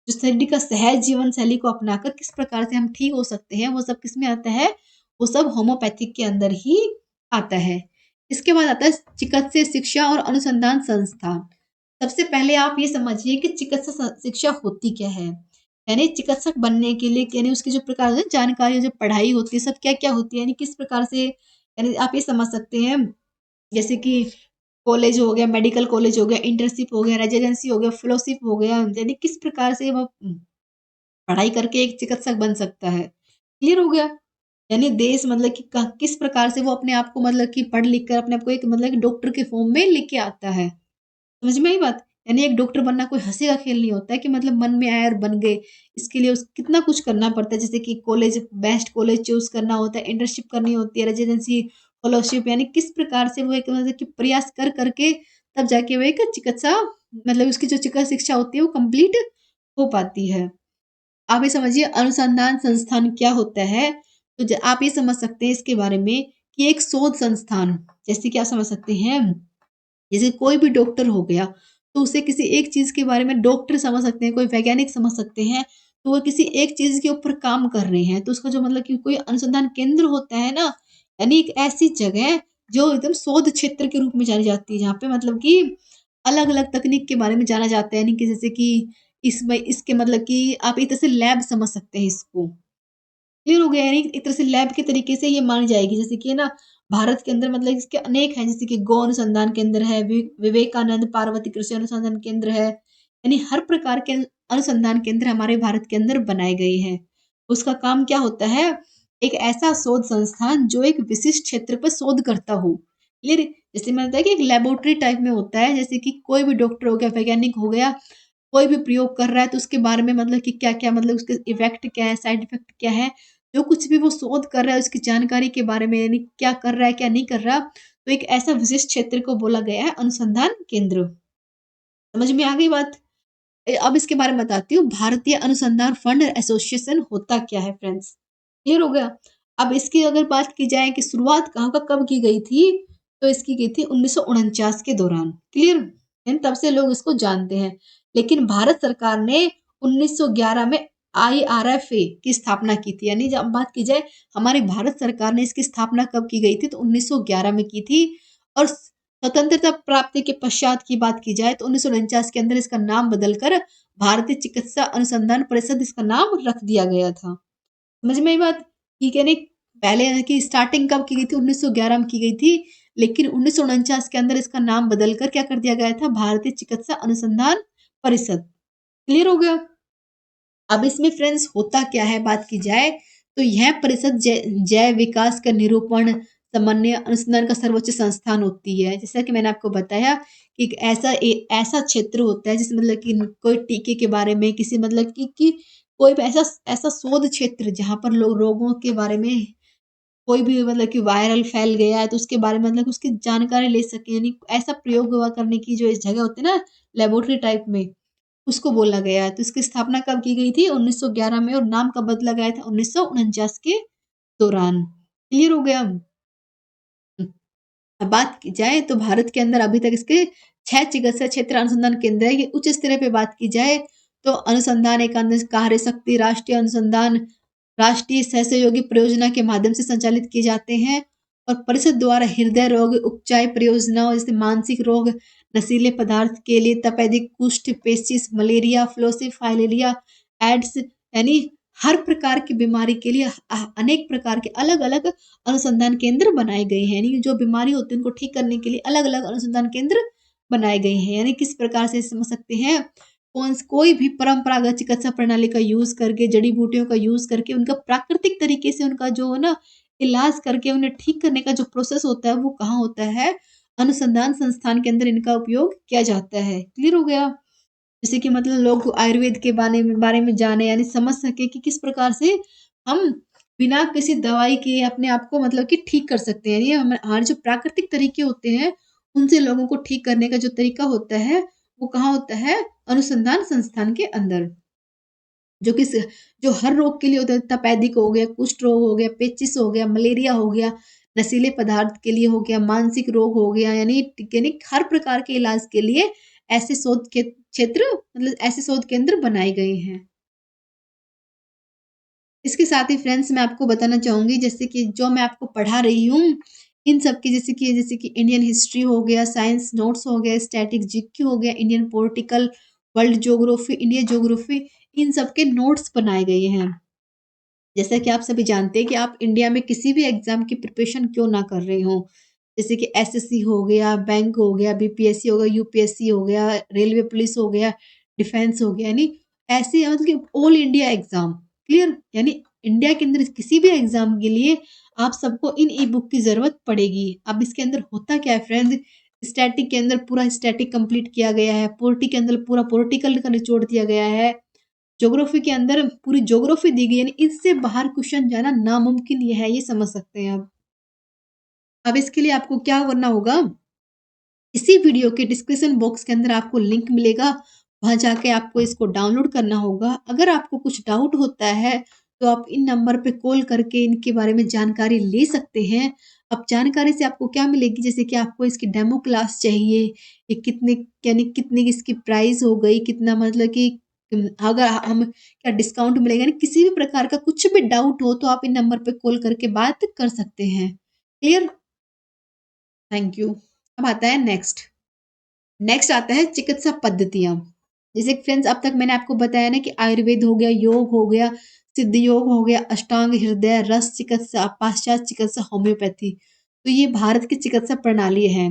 जो शरीर का सहज जीवन शैली को अपनाकर किस प्रकार से हम ठीक हो सकते हैं, वो सब किसमें आता है? वो सब होम्योपैथिक के अंदर ही आता है। इसके बाद आता है चिकित्सीय शिक्षा और अनुसंधान संस्थान। सबसे पहले आप ये समझिए कि चिकित्सा शिक्षा होती क्या है? यानी चिकित्सक बनने के लिए यानी उसकी जो प्रकार है जानकारी जो पढ़ाई होती है, सब क्या-क्या होती है? यानी किस प्रकार से यानी आप ये समझ सकते हैं जैसे कि कॉलेज हो गया, मेडिकल कॉलेज हो गया, इंटर्नशिप हो गया, रेज़िडेंसी हो गया, फेलोशिप हो गया, यानी किस प्रकार से वो पढ़ाई करके एक चिकित्सक बन सकता है। क्लियर हो गया? यानी देश मतलब कि क किस प्रकार से वो अपने आप को मतलब कि पढ़ लिख कर अपने आप को एक मतलब कि डॉक्टर के फ़ॉर्म में लेके आता है। समझ में आई बात? यानी एक डॉक्टर बनना कोई हँसी का खेल नहीं होता है कि मतलब मन में आया और बन गए। इसके लिए उस कितना कुछ करना पड़ता है जैसे कि कॉलेज बेस्ट कॉलेज चूज़ करना होता है, इंटर्नशिप करनी होती है, रेज़िडेंसी, फेलोशिप यानी किस प्रकार से वो एक मतलब कि प्रयास कर के तब जाके वो एक चिकित्सा मतलब उसकी जो चिकित्सा शिक्षा होती है वो कंप्लीट हो पाती है। आप ये समझिए अनुसंधान संस्थान क्या होता है? तो आप ये समझ सकते हैं इसके बारे में कि एक शोध संस्थान जैसे कि आप समझ सकते हैं जैसे कोई भी डॉक्टर हो गया, तो उसे किसी एक चीज़ के बारे में डॉक्टर समझ सकते हैं, कोई वैज्ञानिक समझ सकते हैं, तो वो किसी एक चीज़ के ऊपर काम कर रहे हैं, तो उसका जो मतलब कि कोई अनुसंधान केंद्र होता है ना, यानी एक ऐसी जगह जो एकदम शोध क्षेत्र के रूप में जानी जाती है, जहाँ पे मतलब कि अलग-अलग तकनीक के बारे में जाना जाता है, यानी कि जैसे कि इसमें इसके मतलब कि आप एक तरह से लैब समझ सकते हैं इसको। क्लियर हो गया यानी एक तरह से लैब के तरीके से ये मानी जाएगी जैसे कि है ना भारत के अंदर मतलब इसके अनेक हैं जैसे कि गो अनुसंधान केंद्र है विवेकानंद पार्वती कृषि अनुसंधान केंद्र है यानी हर प्रकार के अनुसंधान केंद्र हमारे भारत के अंदर बनाए गए हैं उसका काम क्या होता है एक ऐसा शोध संस्थान जो एक विशिष्ट क्षेत्र पर शोध करता हो क्लियर जैसे मैंने बताया कि एक लेबोरेटरी टाइप में होता है जैसे कि कोई भी डॉक्टर हो गया वैज्ञानिक हो गया कोई भी प्रयोग कर रहा है तो उसके बारे में मतलब कि क्या-क्या मतलब उसके इफ़ेक्ट क्या है, साइड इफ़ेक्ट क्या है, जो कुछ भी वो शोध कर रहा है उसकी जानकारी के बारे में यानी क्या कर रहा है, क्या नहीं कर रहा, तो एक ऐसा विशिष्ट क्षेत्र को बोला गया है अनुसंधान केंद्र। समझ में आ गई बात? अब इसके बारे में बताती हूँ, भारतीय अनुसंधान फंड एसोसिएशन होता क्या है फ्रेंड्स? क्लियर हो गया? अब इसकी अगर बात की जाए कि शुरुआत कहाँ का कब की गई थी, तो इसकी गई थी 1949 के दौरान, क्लियर? यानी तब से लोग इसको जानते हैं। लेकिन भारत सरकार ने 1911 में आईआरएफए की स्थापना की थी, यानी जब बात की जाए हमारी भारत सरकार ने इसकी स्थापना कब की गई थी, तो 1911 में की थी और स्वतंत्रता प्राप्ति के पश्चात की बात की जाए तो 1949 के अंदर इसका नाम बदलकर भारतीय चिकित्सा अनुसंधान परिषद इसका नाम रख दिया गया था। समझ में आई बात? ठीक है नहीं पहले की स्टार्टिंग कब की गई थी 1911 में की गई थी, लेकिन 1949 के अंदर इसका नाम बदलकर क्या कर दिया गया था भारतीय चिकित्सा अनुसंधान परिषद। क्लियर हो गया? अब इसमें फ्रेंड्स होता क्या है बात की जाए तो यह परिषद जय विकास का निरूपण समन्वय अनुसंधान का सर्वोच्च संस्थान होती है जैसा कि मैंने आपको बताया कि एक ऐसा क्षेत्र होता है जिसमें मतलब कि कोई टीके के बारे में किसी मतलब कि कोई भी ऐसा ऐसा शोध क्षेत्र जहाँ पर लोग रोगों के बारे में कोई भी मतलब कि वायरल फैल गया है तो उसके बारे में मतलब उसकी जानकारी ले सके यानी ऐसा प्रयोग हुआ करने की जो इस जगह होती है ना लेबोरेटरी टाइप में उसको बोला गया है। तो इसकी स्थापना कब की गई थी? 1911 में और नाम कब बदला गया था? 1949 के दौरान। क्लियर हो गया? हुँ। अब बात की जाए तो भारत के अंदर अभी तक इसके 6 चिकित्सा क्षेत्र अनुसंधान केंद्र है। ये उच्च स्तरीय पे बात की जाए तो अनुसंधान एकांश कार्यशक्ति, राष्ट्रीय अनुसंधान राष्ट्रीय सहसहयोगी परियोजना के माध्यम से संचालित किए जाते हैं। और परिषद द्वारा हृदय रोग उपचार परियोजनाओं जैसे मानसिक रोग, नशीले पदार्थ के लिए तपेदिक, कुष्ठ, पेचिश, मलेरिया, फ्लोसीफाइलेरिया, एड्स यानी हर प्रकार की बीमारी के लिए अनेक प्रकार के अलग अलग अनुसंधान केंद्र बनाए गए हैं। यानी जो बीमारी होती है उनको ठीक करने के लिए अलग अलग अनुसंधान केंद्र बनाए गए हैं। यानी किस प्रकार से समझ सकते हैं, कोई भी परंपरागत चिकित्सा प्रणाली का यूज करके, जड़ी बूटियों का यूज करके, उनका प्राकृतिक तरीके से उनका जो है ना इलाज करके उन्हें ठीक करने का जो प्रोसेस होता है वो कहाँ होता है, अनुसंधान संस्थान के अंदर इनका उपयोग किया जाता है। क्लियर हो गया। जैसे कि मतलब लोग आयुर्वेद के बारे में जाने यानी समझ सके कि किस प्रकार से हम बिना किसी दवाई के अपने आप को मतलब कि ठीक कर सकते हैं। ये हमारे जो प्राकृतिक तरीके होते हैं उनसे लोगों को ठीक करने का जो तरीका होता है वो कहाँ होता है, अनुसंधान संस्थान के अंदर। जो किस जो हर रोग के लिए होता है, तपेदिक हो गया, कुष्ठ रोग हो गया, पेचिस हो गया, मलेरिया हो गया, नशीले पदार्थ के लिए हो गया, मानसिक रोग हो गया, यानी हर प्रकार के इलाज के लिए ऐसे शोध के क्षेत्र मतलब ऐसे शोध केंद्र बनाए गए हैं। इसके साथ ही फ्रेंड्स मैं आपको बताना चाहूंगी जैसे कि जो मैं आपको पढ़ा रही हूँ इन सब की जैसे कि इंडियन हिस्ट्री हो गया, साइंस नोट्स हो गया, स्टैटिक जीके हो गया, Indian political, world geography, India geography, इन सब के नोट्स बनाए गए हैं। जैसा कि आप सभी जानते हैं कि आप इंडिया में किसी भी एग्जाम की प्रिपरेशन क्यों ना कर रहे हो, जैसे कि एसएससी हो गया, बैंक हो गया, बीपीएससी हो गया, यूपीएससी हो गया, रेलवे पुलिस हो गया, डिफेंस हो गया, यानी ऐसे मतलब कि ऑल इंडिया एग्जाम। क्लियर। यानी इंडिया के अंदर किसी भी एग्जाम के लिए आप सबको इन ई बुक की जरूरत पड़ेगी। अब इसके अंदर होता क्या है फ्रेंड्स, स्टैटिक के अंदर पूरा स्टैटिक कंप्लीट किया गया है, पोलिटी के अंदर पूरा पोलिटिकल का निचोड़ दिया गया है, ज्योग्राफी के अंदर पूरी ज्योग्राफी दी गई, यानी इससे बाहर क्वेश्चन जाना नामुमकिन ये है, ये समझ सकते हैं। अब इसके लिए आपको क्या करना होगा, इसी वीडियो के डिस्क्रिप्शन बॉक्स के अंदर आपको लिंक मिलेगा, वहां जाके आपको इसको डाउनलोड करना होगा। अगर आपको कुछ डाउट होता है तो आप इन नंबर पे कॉल करके इनके बारे में जानकारी ले सकते हैं। अब जानकारी से आपको क्या मिलेगी, जैसे कि आपको इसकी डेमो क्लास चाहिए, ये कितने यानी कितने की इसकी प्राइस हो गई, कितना मतलब कि अगर हम क्या डिस्काउंट मिलेगा, यानी किसी भी प्रकार का कुछ भी डाउट हो तो आप इन नंबर पे कॉल करके बात कर सकते हैं। क्लियर। Thank you. अब आता है नेक्स्ट। नेक्स्ट आता है चिकित्सा पद्धतियां। जैसे फ्रेंड्स अब तक मैंने आपको बताया ना कि आयुर्वेद हो गया, योग हो गया, सिद्ध योग हो गया, अष्टांग हृदय, रस चिकित्सा, पाश्चात्य चिकित्सा, होम्योपैथी। तो ये भारत की चिकित्सा प्रणाली है।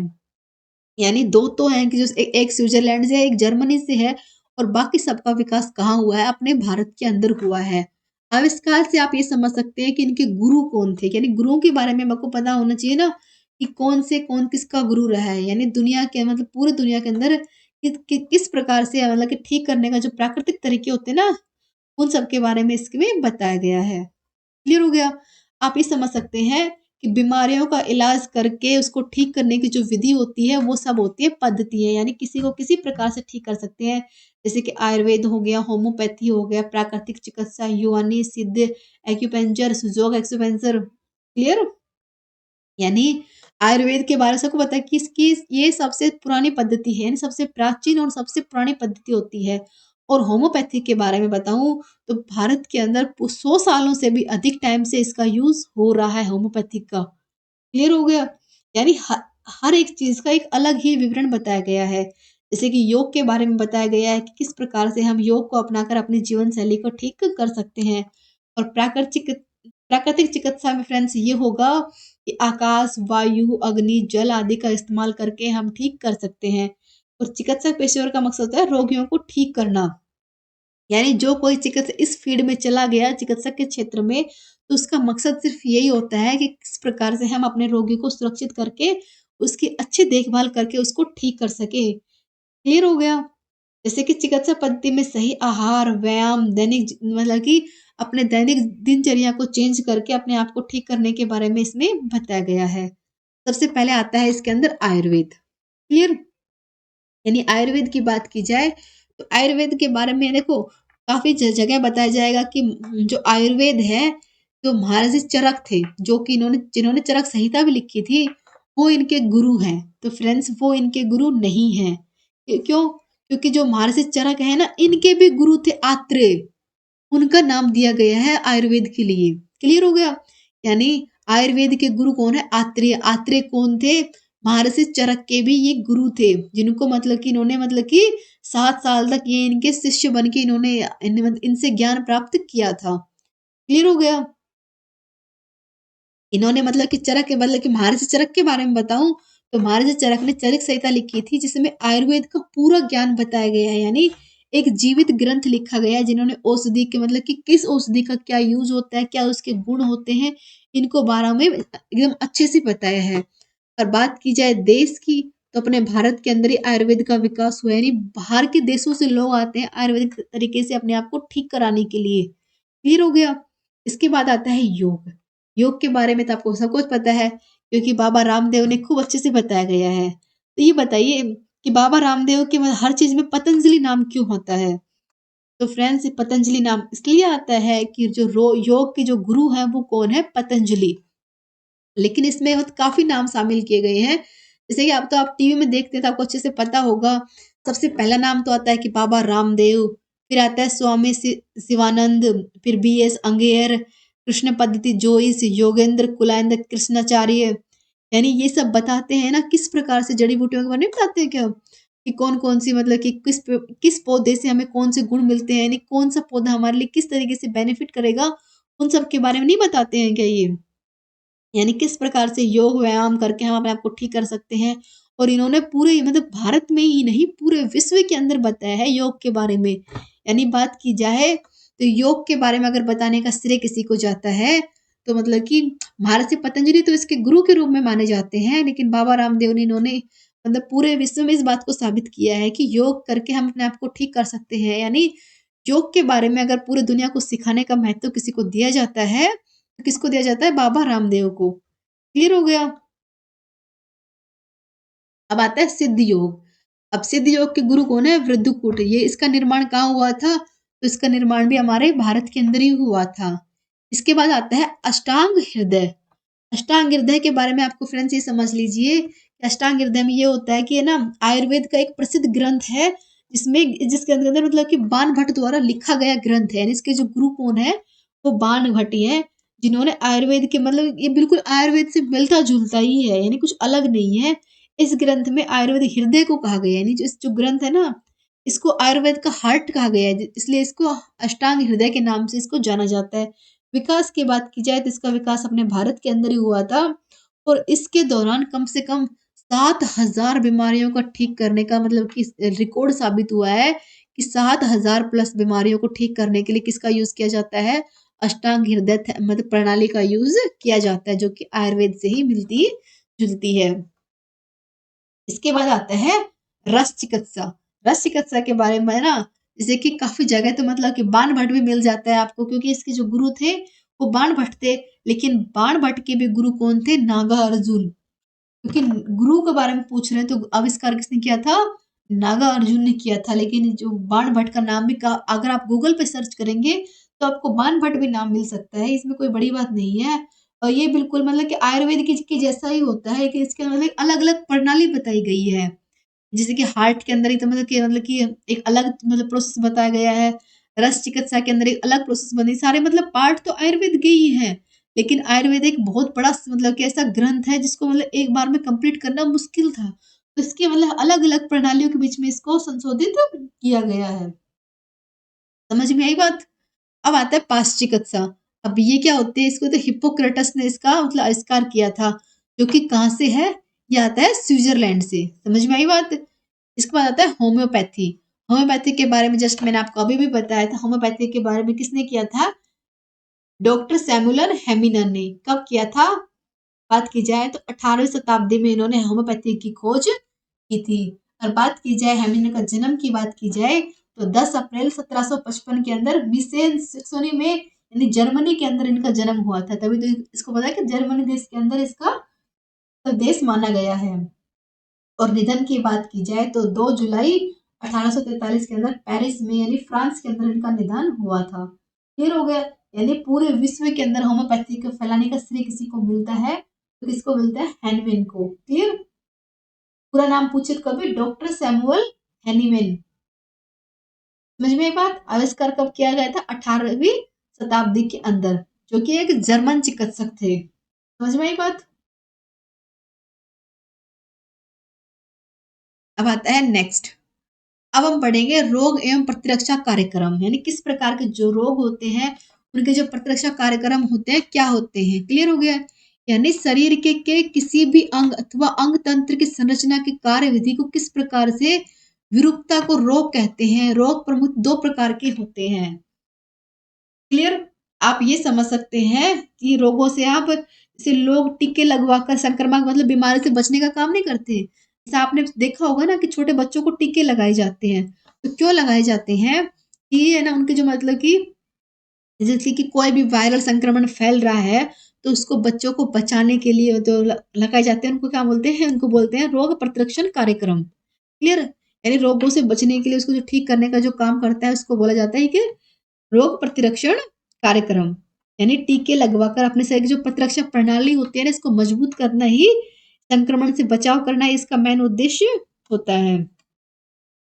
यानी दो तो हैं कि जो एक स्विट्जरलैंड से है, एक जर्मनी से है, और बाकी सबका विकास कहाँ हुआ है, अपने भारत के अंदर हुआ है। आविष्कार से आप ये समझ सकते हैं कि इनके गुरु कौन थे, यानी गुरुओं के बारे में आपको पता होना चाहिए ना कि कौन से कौन किसका गुरु रहा है, यानी दुनिया के मतलब पूरे दुनिया के अंदर किस प्रकार से मतलब कि ठीक करने का जो प्राकृतिक तरीके होते हैं ना उन सब के बारे में इसमें बताया गया है। क्लियर हो गया। आप ये समझ सकते हैं कि बीमारियों का इलाज करके उसको ठीक करने की जो विधि होती है वो सब होती है पद्धति है, यानी किसी को किसी प्रकार से ठीक कर सकते हैं। जैसे कि आयुर्वेद हो गया, होम्योपैथी हो गया, प्राकृतिक चिकित्सा, यूनानी, सिद्ध, एक्यूपेंचर, योग एक्यूपेंचर। क्लियर। यानी आयुर्वेद के बारे में सबको पता है कि इसकी ये सबसे पुरानी पद्धति है, यानी सबसे प्राचीन और सबसे पुरानी पद्धति होती है। और होम्योपैथी के बारे में बताऊं तो भारत के अंदर 100 सालों से भी अधिक टाइम से इसका यूज हो रहा है होम्योपैथी का। क्लियर हो गया। यानी हर एक चीज का एक अलग ही विवरण बताया गया है। जैसे कि योग के बारे में बताया गया है कि किस प्रकार से हम योग को अपनाकर अपनी जीवन शैली को ठीक कर सकते हैं। और प्राकृतिक चिकित्सा में फ्रेंड्स ये होगा कि आकाश, वायु, अग्नि, जल आदि का इस्तेमाल करके हम ठीक कर सकते हैं। और चिकित्सक पेशेवर का मकसद होता है रोगियों को ठीक करना। यानी जो कोई चिकित्सक इस फील्ड में चला गया चिकित्सक के क्षेत्र में तो उसका मकसद सिर्फ यही होता है कि किस प्रकार से हम अपने रोगी को सुरक्षित करके उसकी अच्छी देखभाल करके उसको ठीक कर सके। क्लियर हो गया। जैसे कि चिकित्सा पद्धति में सही आहार, व्यायाम, मतलब कि अपने दैनिक दिनचर्या को चेंज करके अपने आप को ठीक करने के बारे में इसमें बताया गया है। सबसे पहले आता है इसके अंदर आयुर्वेद। क्लियर। यानी आयुर्वेद की बात की जाए तो आयुर्वेद के बारे में देखो काफी जगह बताया जाएगा कि जो आयुर्वेद है जो महाराज चरक थे, जो कि इन्होंने जिन्होंने चरक संहिता भी लिखी थी वो इनके गुरु हैं। तो फ्रेंड्स वो इनके गुरु नहीं हैं। क्यों? क्योंकि जो महर्षि चरक है ना इनके भी गुरु थे आत्रेय। उनका नाम दिया गया है आयुर्वेद के लिए। क्लियर हो गया? यानी आयुर्वेद के गुरु कौन है? आत्रेय। आत्रेय कौन थे? महर्षि चरक के भी ये गुरु थे, जिनको मतलब कि इन्होंने मतलब कि 7 साल तक ये इनके शिष्य बन के इनसे ज्ञान प्राप्त किया था। क्लियर हो गया? इन्होंने मतलब कि चरक के मतलब कि महर्षि चरक के बारे में बताऊं तो महर्षि चरक ने चरक संहिता लिखी थी, जिसमें आयुर्वेद का पूरा ज्ञान बताया गया है। यानी एक जीवित ग्रंथ लिखा गया है, जिन्होंने औषधि के मतलब कि किस औषधि का क्या यूज होता है, क्या उसके गुण होते हैं, इनको बारे में एकदम अच्छे से बताया है। और बात की जाए देश की, तो अपने भारत के अंदर ही आयुर्वेद का विकास हुआ है। यानी बाहर के देशों से लोग आते हैं आयुर्वेदिक तरीके से अपने आप को ठीक कराने के लिए। क्लियर हो गया? इसके बाद आता है योग। योग के बारे में तो आपको सब कुछ पता है, क्योंकि बाबा रामदेव ने खूब अच्छे से बताया गया है। तो ये बताइए कि बाबा रामदेव के हर चीज में पतंजलि नाम क्यों होता है? तो फ्रेंड्स, पतंजलि नाम इसलिए आता है कि जो योग के जो गुरु हैं वो कौन है? पतंजलि। लेकिन इसमें काफी नाम शामिल किए गए हैं। जैसे कि आप टीवी में देखते हैं तो आपको अच्छे से पता होगा। सबसे पहला नाम तो आता है कि बाबा रामदेव, फिर आता है स्वामी शिवानंद, फिर बी.एस. अंगेयर, कृष्ण पद्धति जोइस, योगेंद्र कुलानंद कृष्णाचार्य। यानी ये सब बताते हैं ना किस प्रकार से जड़ी बूटियों के बारे में बताते हैं क्या, कि कौन कौन सी मतलब कि किस पौधे से हमें कौन से गुण मिलते हैं, यानी कौन सा पौधा हमारे लिए किस तरीके से बेनिफिट करेगा, उन सब के बारे में नहीं बताते हैं क्या ये? यानी किस प्रकार से योग व्यायाम करके हम अपने आप को ठीक कर सकते हैं। और इन्होंने पूरे मतलब भारत में ही नहीं पूरे विश्व के अंदर बताया है योग के बारे में। यानी बात की जाए तो योग के बारे में अगर बताने का श्रेय किसी को जाता है तो मतलब कि भारत से पतंजलि तो इसके गुरु के रूप में माने जाते हैं, लेकिन बाबा रामदेव ने इन्होंने मतलब पूरे विश्व में इस बात को साबित किया है कि योग करके हम अपने आप को ठीक कर सकते हैं। यानी योग के बारे में अगर पूरी दुनिया को सिखाने का महत्व किसी को दिया जाता है तो किसको दिया जाता है? बाबा रामदेव को। क्लियर हो गया? अब आता है सिद्ध योग। अब सिद्ध योग के गुरु कौन है? वृद्धकूट। ये इसका निर्माण कहाँ हुआ था? तो इसका निर्माण भी हमारे भारत के अंदर ही हुआ था। इसके बाद आता है अष्टांग हृदय। अष्टांग हृदय के बारे में आपको फ्रेंड्स ये समझ लीजिए कि अष्टांग हृदय में ये होता है कि है ना आयुर्वेद का एक प्रसिद्ध ग्रंथ है, जिसके अंदर मतलब कि बाण भट्ट द्वारा लिखा गया ग्रंथ है। इसके जो गुरु कौन है? वो बाण भट्ट ही है, जिन्होंने आयुर्वेद के मतलब ये बिल्कुल आयुर्वेद से मिलता जुलता ही है, यानी कुछ अलग नहीं है। इस ग्रंथ में आयुर्वेद हृदय को कहा गया है, यानी जो ग्रंथ है ना इसको आयुर्वेद का हार्ट कहा गया है, इसलिए इसको अष्टांग हृदय के नाम से इसको जाना जाता है। विकास की बात की जाए तो इसका विकास अपने भारत के अंदर ही हुआ था, और इसके दौरान कम से कम 7,000 बीमारियों का ठीक करने का मतलब कि रिकॉर्ड साबित हुआ है कि 7,000 प्लस बीमारियों को ठीक करने के लिए किसका यूज किया जाता है? अष्टांग हृदय मतलब प्रणाली का यूज किया जाता है, जो कि आयुर्वेद से ही मिलती जुलती है। इसके बाद आता है रस चिकित्सा। रस चिकित्सा के बारे में ना जैसे कि काफी जगह तो मतलब कि बाण भट्ट भी मिल जाता है आपको, क्योंकि इसके जो गुरु थे वो बाण भट्ट थे। लेकिन बाण भट्ट के भी गुरु कौन थे? नागा अर्जुन। क्योंकि गुरु के बारे में पूछ रहे हैं तो आविष्कार किसने किया था? नागा अर्जुन ने किया था। लेकिन जो बाण भट्ट का नाम भी अगर आप गूगल पे सर्च करेंगे तो आपको बाण भट्ट भी नाम मिल सकता है, इसमें कोई बड़ी बात नहीं है। और ये बिल्कुल मतलब कि आयुर्वेद के जैसा ही होता है कि इसके मतलब अलग अलग प्रणाली बताई गई है। जैसे कि हार्ट के अंदर ही तो मतलब कि एक अलग मतलब प्रोसेस बताया गया है। रस चिकित्सा के अंदर एक अलग प्रोसेस बनी, सारे मतलब पार्ट तो आयुर्वेद के ही हैं। लेकिन आयुर्वेद एक बहुत बड़ा मतलब कि ऐसा ग्रंथ है जिसको मतलब एक बार में कंप्लीट करना मुश्किल था, तो इसके मतलब अलग अलग प्रणालियों के बीच में इसको संशोधित किया गया है। समझ में आई बात? अब आता है पाश चिकित्सा। अब ये क्या होते हैं? इसको तो हिप्पोक्रेटस ने इसका मतलब आविष्कार किया था, जो कि कहाँ से है? ये आता है स्विट्जरलैंड से। समझ में आई बात? इसके बाद आता है होम्योपैथी। होम्योपैथी के बारे में जस्ट मैंने आपको अभी भी बताया था। होम्योपैथी के बारे में किसने किया था? डॉक्टर सैमुअल हेमिनन ने। कब किया था? बात की जाए तो 18वीं शताब्दी में इन्होंने होम्योपैथी की खोज की थी। और बात की जाए हेमिनन का जन्म की बात की जाए तो 10 अप्रैल 1755 के अंदर विसेन सेक्सोनी में यानी जर्मनी के अंदर इनका जन्म हुआ था। तभी तो इसको पता है कि जर्मनी देश के अंदर इसका देश माना गया है। और निधन की बात की जाए तो 2 जुलाई 1843 के अंदर पेरिस में यानी फ्रांस के अंदर इनका निधन हुआ था। क्लियर हो गया? यानी पूरे विश्व के अंदर होम्योपैथी को फैलाने का श्रेय किसी को मिलता है? तो किसको मिलता है? हैनविन को। क्लियर? पूरा नाम पूछे तो कभी डॉक्टर सैमुअल हैनीमैन। समझ में आई बात? आविष्कार कब किया गया था? 18वीं शताब्दी के अंदर, जो कि एक जर्मन चिकित्सक थे। समझ में आई बात? अब आता है नेक्स्ट। अब हम पढ़ेंगे रोग एवं प्रतिरक्षा कार्यक्रम, यानी किस प्रकार के जो रोग होते हैं उनके जो प्रतिरक्षा कार्यक्रम होते हैं क्या होते हैं। क्लियर हो गया? यानी शरीर के किसी भी अंग अथवा अंग तंत्र की संरचना की कार्यविधि को किस प्रकार से विरूपता को रोग कहते हैं। रोग प्रमुख दो प्रकार के होते हैं। क्लियर? आप ये समझ सकते हैं कि रोगों से आप जैसे लोग टीके लगवाकर संक्रमण मतलब बीमारी से बचने का काम नहीं करते। जैसे आपने देखा होगा ना कि छोटे बच्चों को टीके लगाए जाते हैं। तो क्यों लगाए जाते हैं? कि है ना उनके जो मतलब कि जैसे कि कोई भी वायरल संक्रमण फैल रहा है तो उसको बच्चों को बचाने के लिए जो लगाए जाते हैं उनको क्या बोलते हैं? उनको बोलते हैं रोग प्रतिरक्षण कार्यक्रम। क्लियर? यानी रोगों से बचने के लिए उसको जो ठीक करने का जो काम करता है उसको बोला जाता है कि रोग प्रतिरक्षण कार्यक्रम। यानी टीके लगवाकर अपने शरीर की जो प्रतिरक्षा प्रणाली होती है ना इसको मजबूत करना ही संक्रमण से बचाव करना ही इसका मेन उद्देश्य होता है।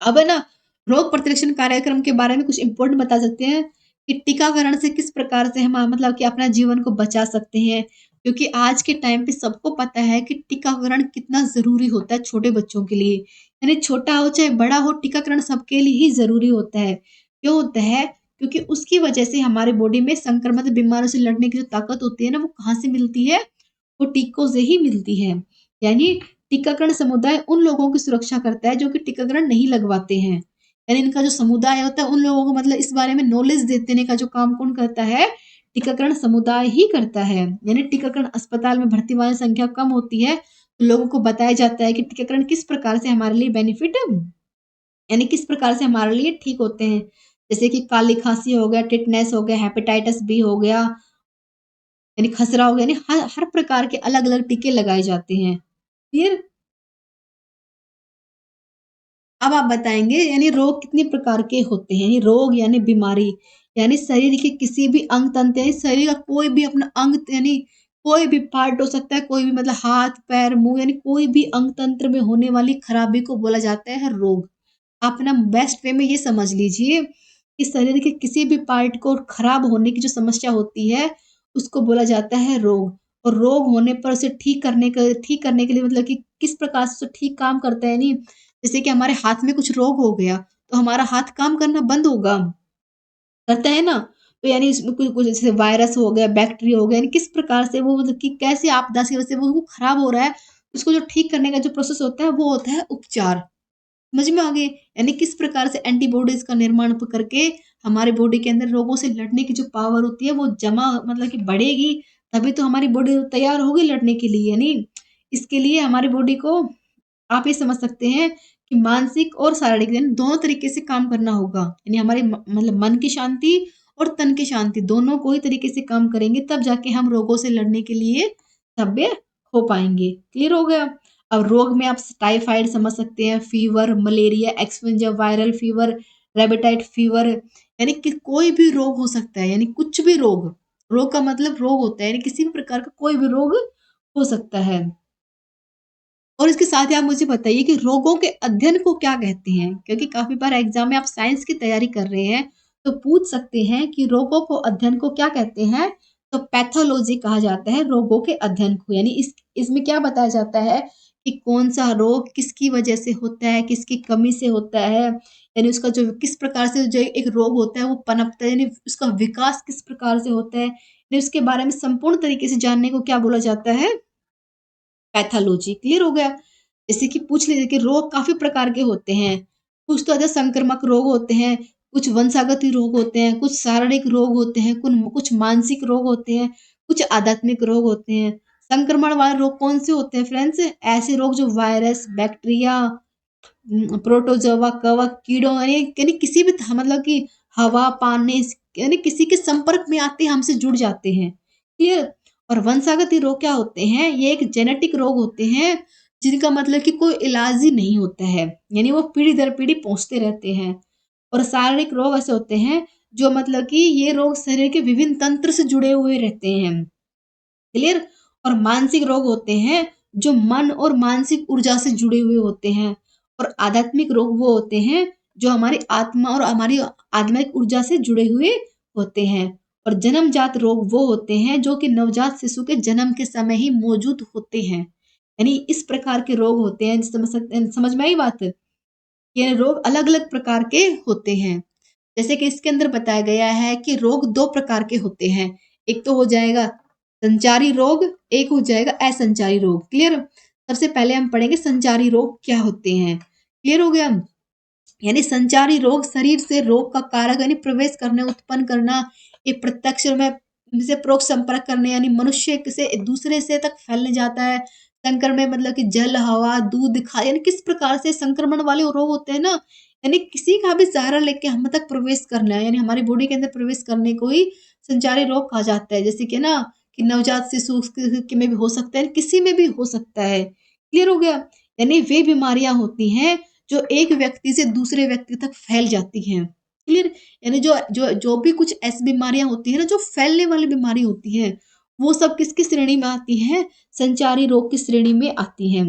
अब है ना रोग प्रतिरक्षण कार्यक्रम के बारे में कुछ इम्पोर्टेंट बता सकते हैं कि टीकाकरण से किस प्रकार से हम मतलब कि अपना जीवन को बचा सकते हैं। क्योंकि आज के टाइम पे सबको पता है कि टीकाकरण कितना जरूरी होता है छोटे बच्चों के लिए। यानी छोटा हो चाहे बड़ा हो टीकाकरण सबके लिए ही जरूरी होता है। क्यों होता है? क्योंकि उसकी वजह से हमारे बॉडी में संक्रमित बीमारियों से लड़ने की जो ताकत होती है ना वो कहाँ से मिलती है? वो टीकों से ही मिलती है। यानी टीकाकरण समुदाय उन लोगों की सुरक्षा करता है जो कि टीकाकरण नहीं लगवाते हैं। यानी इनका जो समुदाय होता है उन लोगों को मतलब इस बारे में नॉलेज दे देने का जो काम कौन करता है? टीकाकरण समुदाय ही करता है। यानी टीकाकरण अस्पताल में भर्ती वाली संख्या कम होती है तो लोगों को बताया जाता है कि टीकाकरण किस प्रकार से हमारे लिए बेनिफिट यानी किस प्रकार से हमारे लिए ठीक होते हैं। जैसे कि काली खांसी हो गया, टिटनेस हो गया, हेपेटाइटिस बी हो गया, यानी खसरा हो गया, यानी हर हर प्रकार के अलग अलग टीके लगाए जाते हैं। फिर अब आप बताएँगे यानी रोग कितने प्रकार के होते हैं? यानी रोग यानी बीमारी, यानी शरीर के किसी भी अंग तंत्र यानी शरीर का कोई भी अपना अंग यानी कोई भी पार्ट हो सकता है, कोई भी मतलब हाथ, पैर, मुँह यानी कोई भी अंग तंत्र में होने वाली खराबी को बोला जाता है रोग। आप ना बेस्ट वे में ये समझ लीजिए कि शरीर के किसी भी पार्ट को खराब होने की जो समस्या होती है, उसको बोला जाता है रोग। और रोग होने पर उसे ठीक करने के लिए मतलब कि किस प्रकार से उसे ठीक काम करता है नहीं जैसे कि हमारे हाथ में कुछ रोग हो गया, तो हमारा हाथ काम करना बंद होगा, करता है ना? तो यानी इसमें कुछ कुछ जैसे वायरस हो गया, बैक्टीरिया हो गया, यानी किस प्रकार से वो मतलब कि कैसे आपदा की वजह से वो खराब हो रहा है, उसको जो ठीक करने का जो प्रोसेस होता है, वो होता है उपचार। समझ में आ गई? यानी किस प्रकार से एंटीबॉडीज़ का निर्माण करके हमारे बॉडी के अंदर रोगों से लड़ने की जो पावर होती है, वो जमा मतलब कि बढ़ेगी, तभी तो हमारी बॉडी तैयार होगी लड़ने के लिए। यानी इसके लिए हमारी बॉडी को आप ये समझ सकते हैं कि मानसिक और शारीरिक यानी दोनों तरीके से काम करना होगा। यानी हमारे मतलब मन की शांति और तन की शांति दोनों को ही तरीके से काम करेंगे तब जाके हम रोगों से लड़ने के लिए सभ्य हो पाएंगे। क्लियर हो गया? अब रोग में आप टाइफाइड समझ सकते हैं, फीवर, मलेरिया, एक्सपेंजा वायरल फीवर, रेबिटाइट फीवर, यानी कि कोई भी रोग हो सकता है। यानी कुछ भी रोग, रोग का मतलब रोग होता है यानी किसी भी प्रकार का कोई भी रोग हो सकता है। और इसके साथ ही आप मुझे बताइए कि रोगों के अध्ययन को क्या कहते हैं? क्योंकि काफ़ी बार एग्ज़ाम में आप साइंस की तैयारी कर रहे हैं, तो पूछ सकते हैं कि रोगों को अध्ययन को क्या कहते हैं? तो पैथोलॉजी कहा जाता है रोगों के अध्ययन को। यानी इसमें क्या बताया जाता है कि कौन-सा रोग किसकी वजह से होता है, किसकी कमी से होता है, यानी उसका जो किस प्रकार से जो एक रोग होता है वो पनपता है, यानी उसका विकास किस प्रकार से होता है, यानी उसके बारे में संपूर्ण तरीके से जानने को क्या बोला जाता है? पैथोलॉजी। क्लियर हो गया? जैसे कि पूछ लीजिए कि रोग काफ़ी प्रकार के होते हैं। कुछ तो संक्रामक रोग होते हैं, कुछ वंशागत रोग होते हैं, कुछ शारीरिक रोग होते हैं, कुछ मानसिक रोग होते हैं, कुछ आध्यात्मिक रोग होते हैं। संक्रमण वाले रोग कौन से होते हैं फ्रेंड्स? ऐसे रोग जो वायरस, बैक्टीरिया, प्रोटोजोआ, कवक, कीड़ों यानी किसी भी मतलब कि हवा, पानी यानी किसी के संपर्क में आते ही हमसे जुड़ जाते हैं। क्लियर? और वंशागत रोग क्या होते हैं? ये एक जेनेटिक रोग होते हैं जिनका मतलब कि कोई इलाज ही नहीं होता है। यानी वो पीढ़ी दर पीढ़ी पहुँचते रहते हैं। और शारीरिक रोग ऐसे होते हैं जो मतलब कि ये रोग शरीर के विभिन्न तंत्र से जुड़े हुए रहते हैं। क्लियर? और मानसिक रोग होते हैं जो मन और मानसिक ऊर्जा से जुड़े हुए होते हैं। और आध्यात्मिक रोग वो होते हैं जो हमारी आत्मा और हमारी आत्मिक ऊर्जा से जुड़े हुए होते हैं। और जन्मजात रोग वो होते हैं जो कि नवजात शिशु के जन्म के समय ही मौजूद होते हैं। यानी इस प्रकार के रोग होते हैं, समझ में आई बात? ये रोग अलग अलग प्रकार के होते हैं। जैसे कि इसके अंदर बताया गया है कि रोग दो प्रकार के होते हैं। एक तो हो जाएगा संचारी रोग, एक हो जाएगा असंचारी रोग। क्लियर? सबसे पहले हम पढ़ेंगे संचारी रोग क्या होते हैं। क्लियर हो गया? यानी संचारी रोग शरीर से रोग का कारक यानी प्रवेश करने, उत्पन्न करना, एक प्रत्यक्ष में से परोक्ष संपर्क करने, यानी मनुष्य से दूसरे से तक फैलने जाता है। संक्रमण में मतलब कि जल, हवा, दूध, खाए, यानी किस प्रकार से संक्रमण वाले रोग होते हैं ना, यानी किसी का भी सहारा लेके हम तक प्रवेश करना है, यानी हमारी बॉडी के अंदर प्रवेश करने को ही संचारी रोग कहा जाता है। जैसे कि ना कि नवजात शिशु में भी हो सकता है, किसी में भी हो सकता है। क्लियर हो गया? यानी वे बीमारियां होती हैं जो एक व्यक्ति से दूसरे व्यक्ति तक फैल जाती हैं। क्लियर? यानी जो जो जो भी कुछ ऐसी बीमारियां होती है ना जो फैलने वाली बीमारी होती हैं, वो सब किसकी श्रेणी में आती हैं? संचारी रोग की श्रेणी में आती हैं।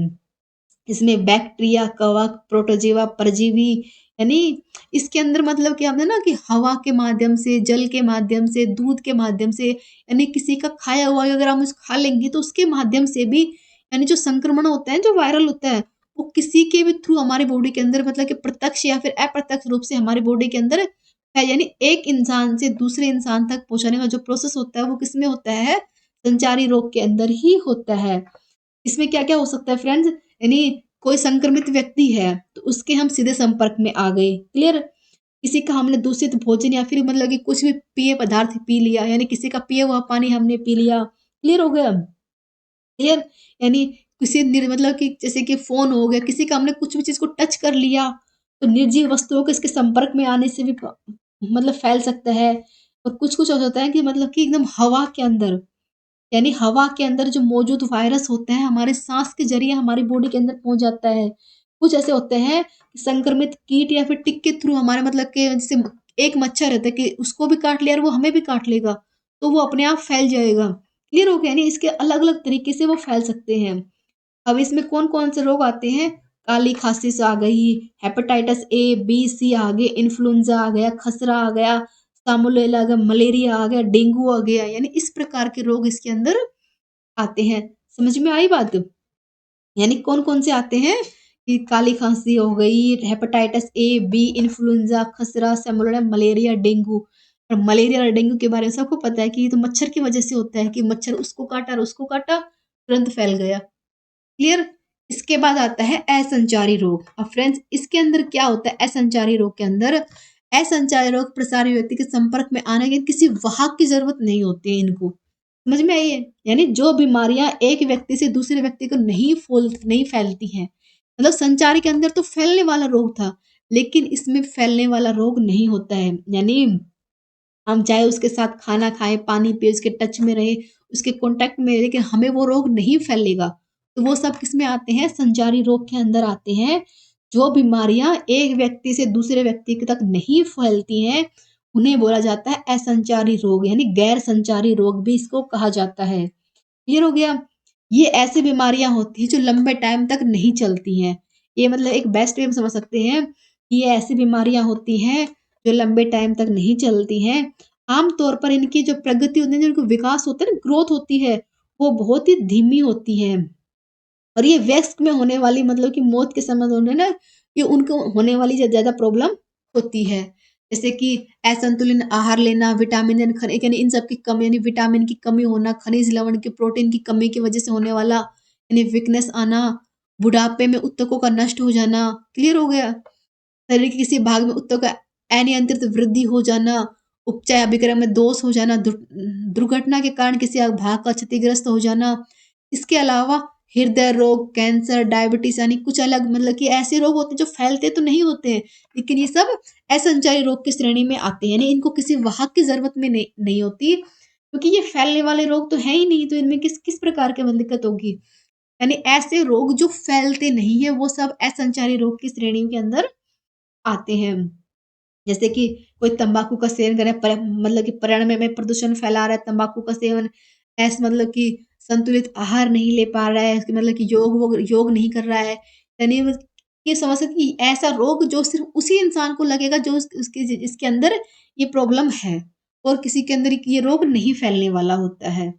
इसमें बैक्टीरिया, कवक, प्रोटोजोआ, परजीवी, यानी इसके अंदर मतलब क्या होता है ना कि हवा के माध्यम से, जल के माध्यम से, दूध के माध्यम से, यानी किसी का खाया हुआ अगर हम उसे खा लेंगे तो उसके माध्यम से भी, यानी जो संक्रमण होता है, जो वायरल होता है, वो किसी के भी थ्रू हमारी बॉडी के अंदर मतलब कि प्रत्यक्ष या फिर अप्रत्यक्ष रूप से हमारी बॉडी के अंदर है, यानी एक इंसान से दूसरे इंसान तक पहुंचाने का जो प्रोसेस होता है वो किसमें होता है? संचारी रोग के अंदर ही होता है। इसमें क्या क्या हो सकता है फ्रेंड्स? यानी कोई संक्रमित व्यक्ति है तो उसके हम सीधे संपर्क में आ गए। क्लियर? किसी का हमने दूषित भोजन या फिर मतलब कि कुछ भी पेय पदार्थ पी लिया, यानी किसी का पिया हुआ पानी हमने पी लिया। क्लियर हो गया? क्लियर? यानी किसी मतलब कि जैसे कि फोन हो गया, किसी का हमने कुछ भी चीज को टच कर लिया तो निर्जीव वस्तुओं के इसके संपर्क में आने से भी मतलब फैल सकता है। और कुछ कुछ होता है कि मतलब कि एकदम हवा के अंदर, यानी हवा के अंदर जो मौजूद वायरस होते हैं हमारे सांस के जरिए हमारी बॉडी के अंदर पहुंच जाता है। कुछ ऐसे होते हैं संक्रमित कीट या फिर टिक के थ्रू हमारे मतलब के जैसे एक मच्छर रहता है कि उसको भी काट लिया और वो हमें भी काट लेगा तो वो अपने आप फैल जाएगा। क्लियर हो गया? यानी इसके अलग अलग तरीके से वो फैल सकते हैं। अब इसमें कौन कौन से रोग आते हैं? काली खांसी से आ गई, हेपेटाइटिस ए बी सी आ गए, इन्फ्लुएंजा आ गया, खसरा आ गया, सामुलेला आ गया, मलेरिया आ गया, डेंगू आ गया, यानी इस प्रकार के रोग इसके अंदर आते हैं। समझ में आई बात? यानी कौन कौन से आते हैं कि काली खांसी हो गई, हेपेटाइटिस ए बी, इन्फ्लुएंजा, खसरा, सैमुलेला, मलेरिया, डेंगू। और मलेरिया और डेंगू के बारे में सबको पता है कि ये तो मच्छर की वजह से होता है कि मच्छर उसको काटा और उसको काटा, तुरंत फैल गया। क्लियर? इसके बाद आता है असंचारी रोग। अब फ्रेंड्स इसके अंदर क्या होता है? असंचारी रोग के अंदर, असंचारी रोग प्रसारी व्यक्ति के संपर्क में आने के किसी वाहक की जरूरत नहीं होती है इनको। समझ में आई है? यानी जो बीमारियां एक व्यक्ति से दूसरे व्यक्ति को नहीं फैलती हैं, मतलब संचारी के अंदर तो फैलने वाला रोग था, लेकिन इसमें फैलने वाला रोग नहीं होता है। यानी हम चाहे उसके साथ खाना खाएं, पानी पिए, उसके टच में रहे, उसके कांटेक्ट में, लेकिन हमें वो रोग नहीं फैलेगा। तो वो सब किसमें आते हैं? संचारी रोग के अंदर आते हैं। जो बीमारियां एक व्यक्ति से दूसरे व्यक्ति तक नहीं फैलती हैं उन्हें बोला जाता है असंचारी रोग, यानी गैर संचारी रोग भी इसको कहा जाता है। क्लियर हो गया? ये ऐसी बीमारियां होती हैं जो लंबे टाइम तक नहीं चलती हैं। ये मतलब एक बेस्ट वे हम समझ सकते हैं कि ये ऐसी बीमारियां होती हैं जो लंबे टाइम तक नहीं चलती हैं। आमतौर पर इनकी जो प्रगति होती है, जो इनका विकास होता है ना, ग्रोथ होती है, वो बहुत ही धीमी होती है। और ये वयस्क में होने वाली मतलब कि मौत के समय होने ना, ये उनको होने वाली ज्यादा प्रॉब्लम होती है। जैसे कि असंतुलित आहार लेना, विटामिन यानी इन सब की कमी, यानी विटामिन की कमी होना, खनिज लवण की, प्रोटीन की कमी की वजह से होने वाला यानी वीकनेस आना, बुढ़ापे में ऊतकों का नष्ट हो जाना। क्लियर हो गया? शरीर के किसी भाग में ऊतक का अनियंत्रित वृद्धि हो जाना, उपचार अभिक्रम में दोष हो जाना, दुर्घटना के कारण किसी भाग का क्षतिग्रस्त हो जाना। इसके अलावा हृदय रोग, कैंसर, डायबिटीज, यानी कुछ अलग मतलब कि ऐसे रोग होते हैं जो फैलते तो नहीं होते हैं, लेकिन ये सब असंचारी रोग की श्रेणी में आते हैं। यानी इनको किसी वाहक की जरूरत में नहीं होती, क्योंकि ये फैलने वाले रोग तो है ही नहीं, तो इनमें किस किस प्रकार की मतलब दिक्कत होगी? यानी ऐसे रोग जो फैलते नहीं है वो सब असंचारी रोग की श्रेणी के अंदर आते हैं। जैसे कि कोई तंबाकू का सेवन करे, मतलब कि पर्यावरण में प्रदूषण फैला रहा है, तंबाकू का सेवन, ऐसे मतलब कि संतुलित आहार नहीं ले पा रहा है, मतलब कि योग नहीं कर रहा है, यानी ये समझ सकते हैं कि ऐसा रोग जो सिर्फ़ उसी इंसान को लगेगा जो उसके जिसके अंदर ये प्रॉब्लम है और किसी के अंदर ये रोग नहीं फैलने वाला होता है।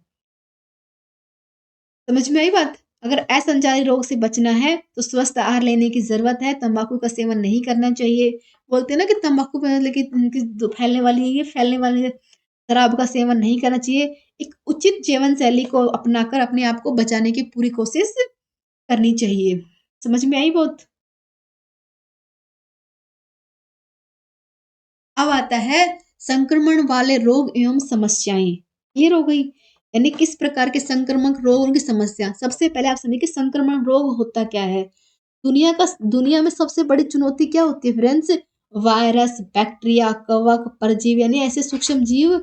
समझ में आई बात? अगर असंचारी रोग से बचना है, तो स्वस्थ आहार लेने की ज़रूरत है, तम्बाकू का सेवन नहीं करना चाहिए। बोलते हैं ना कि तम्बाकू पे मतलब कि उनकी जो फैलने वाली है, ये फैलने वाली है, शराब का सेवन नहीं करना चाहिए। एक उचित जीवन शैली को अपनाकर अपने आप को बचाने की पूरी कोशिश करनी चाहिए। समझ में आई बात? अब आता है संक्रमण वाले रोग एवं समस्याएँ। क्लियर हो गई? यानी किस प्रकार के संक्रामक रोग और उनकी समस्या। सबसे पहले आप समझिए कि संक्रमण रोग होता क्या है? दुनिया में सबसे बड़ी चुनौती क्या होती है फ्रेंड्स? वायरस, बैक्टीरिया, कवक, परजीवी यानी ऐसे सूक्ष्म जीव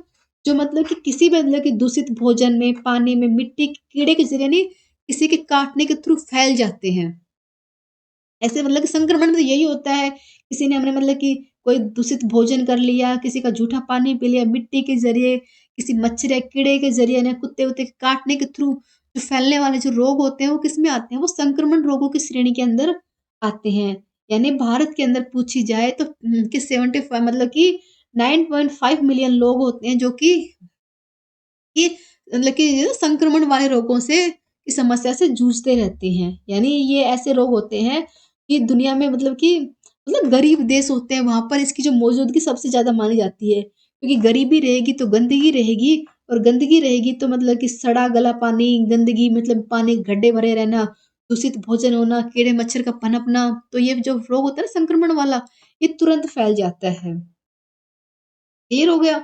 जो मतलब कि किसी भी मतलब कि दूषित भोजन में, पानी में, मिट्टी, कीड़े के ज़रिए यानी किसी के काटने के थ्रू फैल जाते हैं। ऐसे मतलब कि संक्रमण तो यही होता है, किसी ने हमने मतलब कि कोई दूषित भोजन कर लिया, किसी का जूठा पानी पी लिया, मिट्टी के ज़रिए, किसी मच्छर या कीड़े के ज़रिए ना कुत्ते-वुत्ते के काटने के थ्रू जो फैलने वाले जो रोग होते हैं, वो किसमें आते हैं? वो संक्रमण रोगों की श्रेणी के अंदर आते हैं। यानी भारत के अंदर पूछी जाए तो कि 75 मतलब कि 9.5 मिलियन लोग होते हैं जो कि मतलब कि संक्रमण वाले रोगों से की समस्या से जूझते रहते हैं। यानी ये ऐसे रोग होते हैं कि दुनिया में मतलब कि मतलब गरीब देश होते हैं वहाँ पर इसकी जो मौजूदगी सबसे ज़्यादा मानी जाती है। क्योंकि गरीबी रहेगी तो गंदगी रहेगी और गंदगी रहेगी तो मतलब कि सड़ा गला पानी, गंदगी मतलब पानी गड्ढे भरे रहना, दूषित भोजन होना, कीड़े मच्छर का पनपना, तो ये जो रोग होता है ना संक्रमण वाला, ये तुरंत फैल जाता है। क्लियर हो गया?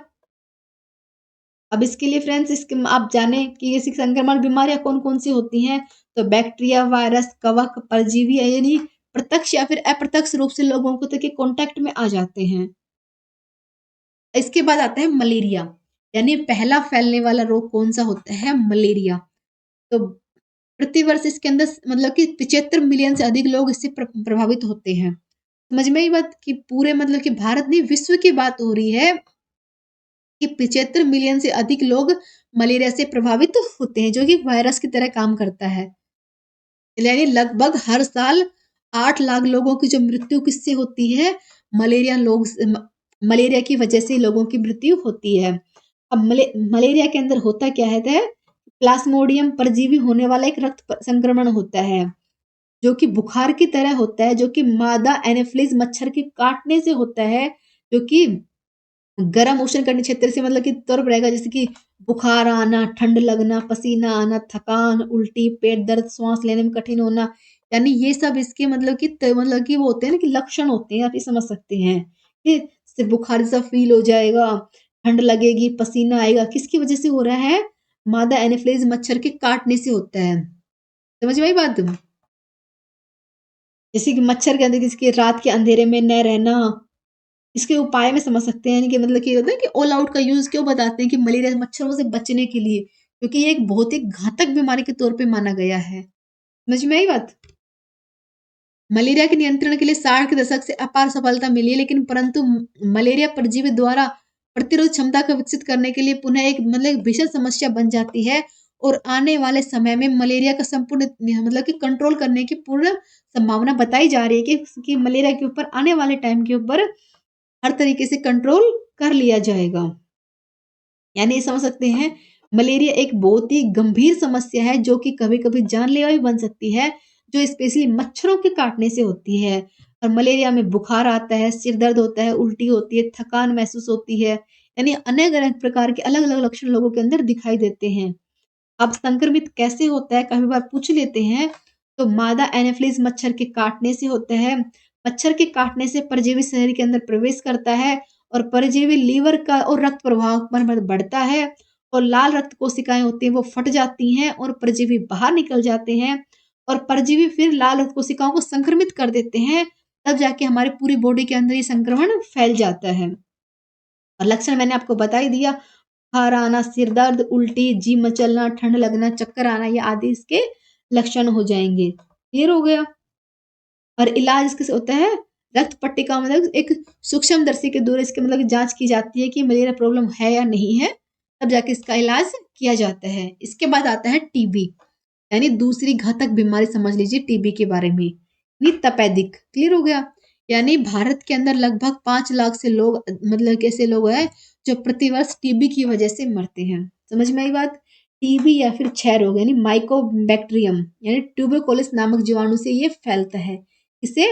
अब इसके लिए फ्रेंड्स इसके आप जाने कि ऐसी संक्रमण बीमारियां कौन-कौन सी होती हैं, तो बैक्टीरिया, वायरस, कवक, परजीवी यानी प्रत्यक्ष या फिर अप्रत्यक्ष रूप से लोगों को तक के कॉन्टैक्ट में आ जाते हैं। इसके बाद आता है मलेरिया, यानी पहला फैलने वाला रोग कौन-सा होता है? मलेरिया। तो प्रतिवर्ष इसके अंदर मतलब कि 75 मिलियन से अधिक लोग इससे प्रभावित होते हैं। समझ में आई बात कि पूरे मतलब कि भारत नहीं विश्व की बात हो रही है कि 75 मिलियन से अधिक लोग मलेरिया से प्रभावित होते हैं, जो कि वायरस की तरह काम करता है। यानी लगभग हर साल 8 लाख लोगों की जो मृत्यु किससे होती है? मलेरिया लोग स म मलेरिया की वजह से लोगों की मृत्यु होती है। अब मलेरिया के अंदर होता क्या है? प्लाज्मोडियम परजीवी होने वाला एक रक्त संक्रमण होता है, जो कि बुखार की तरह होता है, जो कि मादा एनोफ्िलीज मच्छर के काटने से होता है, जो कि गर्म उष्णकटिबंधीय क्षेत्र से मतलब कि तौर पर रहेगा जैसे कि बुखार आना, ठंड लगना, पसीना आना, थकान, उल्टी, पेट दर्द, श्वास लेने में कठिन होना, यानी ये सब इसके मतलब कि मतलब कि वो होते हैं ना कि लक्षण होते हैं, आप ये समझ सकते हैं। कि जैसे बुखार जैसा फ़ील हो जाएगा, ठंड लगेगी, पसीना आएगा, किसकी वजह से हो रहा है? मादा एनोफ्िलीज मच्छर के काटने से होता है। समझ में आई बात? जैसे कि मच्छर के अंदर किसी रात के अंधेरे में न रहना, इसके उपाय में समझ सकते हैं यानी कि मतलब कि होता है कि ऑल आउट का यूज़ क्यों बताते हैं कि मलेरिया मच्छरों से बचने के लिए, क्योंकि ये एक बहुत ही घातक बीमारी के तौर पे माना गया है। समझ में आई बात? मलेरिया के नियंत्रण के लिए 60 के दशक से अपार सफलता मिली है, लेकिन परंतु मलेरिया परजीवी द्वारा प्रतिरोध क्षमता को विकसित करने के लिए पुनः एक मतलब एक भीषण समस्या बन जाती है और आने वाले समय में मलेरिया का संपूर्ण मतलब कि कंट्रोल करने की पूर्ण संभावना बताई जा रही है कि मलेरिया के ऊपर आने वाले टाइम के ऊपर हर तरीके से कंट्रोल कर लिया जाएगा। यानी ये समझ सकते हैं मलेरिया एक बहुत ही गंभीर समस्या है जो कि कभी-कभी जानलेवा भी बन सकती है, जो स्पेशली मच्छरों के काटने से होती है। और मलेरिया में बुखार आता है, सिर दर्द होता है, उल्टी होती है, थकान महसूस होती है, यानी अनेक-अनेक प्रकार के अलग-अलग लक्षण लोगों के अंदर दिखाई देते हैं। अब संक्रमित कैसे होता है कभी बार पूछ लेते हैं, तो मादा एनोफ्िलीज मच्छर के काटने से होता है। मच्छर के काटने से परजीवी शरीर के अंदर प्रवेश करता है और परजीवी लीवर का और रक्त प्रवाह पर बढ़ता है और लाल रक्त कोशिकाएं होती हैं वो फट जाती हैं और परजीवी बाहर निकल जाते हैं और परजीवी फिर लाल रक्त कोशिकाओं को संक्रमित कर देते हैं। तब जाके हमारी पूरी बॉडी के अंदर ये संक्रमण फैल जाता है। और लक्षण मैंने आपको बता ही दिया, बुखार आना, सिर दर्द, उल्टी, जी मचलना, ठंड लगना, चक्कर आना ये आदि इसके लक्षण हो जाएँगे। क्लियर हो गया? और इलाज इसके होता है रक्त पट्टिका मतलब एक सूक्ष्मदर्शी के द्वारा इसकी मतलब कि जाँच की जाती है कि मलेरिया प्रॉब्लम है या नहीं है, तब जाके इसका इलाज किया जाता है। इसके बाद आता है टीबी, यानी दूसरी घातक बीमारी समझ लीजिए टीबी के बारे में। यानी तपेदिक। क्लियर हो गया? यानी भारत के अंदर लगभग 5 लाख से लोग मतलब कि ऐसे लोग हैं जो प्रतिवर्ष टीबी की वजह से मरते हैं। समझ में आई बात? टीबी या फिर क्षय रोग यानी माइकोबैक्टीरियम यानी ट्यूबरकुलोसिस नामक जीवाणु से ये फैलता है। इसे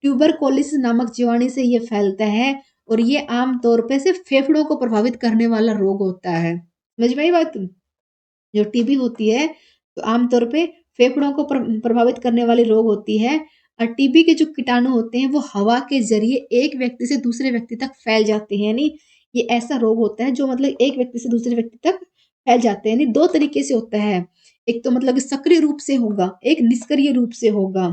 ट्यूबरकुलोसिस नामक जीवाणु से ये फैलता है और ये आम तौर पे सिर्फ फेफड़ों को प्रभावित करने वाला रोग होता है। समझ में आई बात? जो टीबी होती है तो आमतौर पे फेफड़ों को प्रभावित करने वाली रोग होती है और टीबी के जो कीटाणु होते हैं वो हवा के जरिए एक व्यक्ति से दूसरे व्यक्ति तक फैल जाते हैं। यानी ये ऐसा रोग होता है जो मतलब एक व्यक्ति से दूसरे व्यक्ति तक फैल जाते हैं। यानी दो तरीके से होता है, एक तो मतलब सक्रिय रूप से होगा, एक निष्क्रिय रूप से होगा।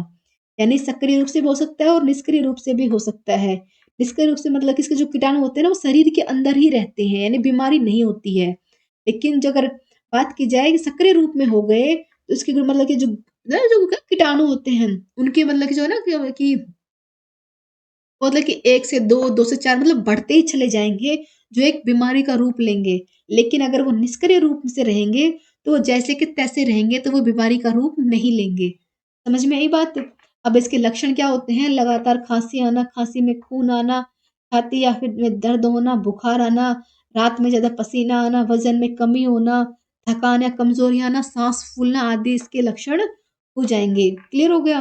यानी सक्रिय रूप से भी हो सकता है और निष्क्रिय रूप से भी हो सकता है। निष्क्रिय रूप से मतलब इसके जो कीटाणु होते हैं ना वो शरीर के अंदर ही रहते हैं यानी बीमारी नहीं होती है। लेकिन जो अगर बात की जाए कि सक्रिय रूप में हो गए तो इसके मतलब कि जो कीटाणु होते हैं उनके मतलब कि जो है ना कि मतलब कि 1 से 2, 2 से 4 मतलब बढ़ते ही चले जाएँगे, जो एक बीमारी का रूप लेंगे। लेकिन अगर वो निष्क्रिय रूप से रहेंगे, तो वो जैसे के तैसे रहेंगे, तो वो बीमारी का रूप नहीं लेंगे। समझ में आई बात? अब इसके लक्षण क्या होते हैं? लगातार खाँसी आना, खाँसी में खून आना, छाती या फिर में दर्द होना, बुखार आना, रात में ज़्यादा पसीना आना, वज़न में कमी होना, थकान या कमज़ोरी आना, साँस फूलना आदि इसके लक्षण हो जाएँगे। क्लियर हो गया?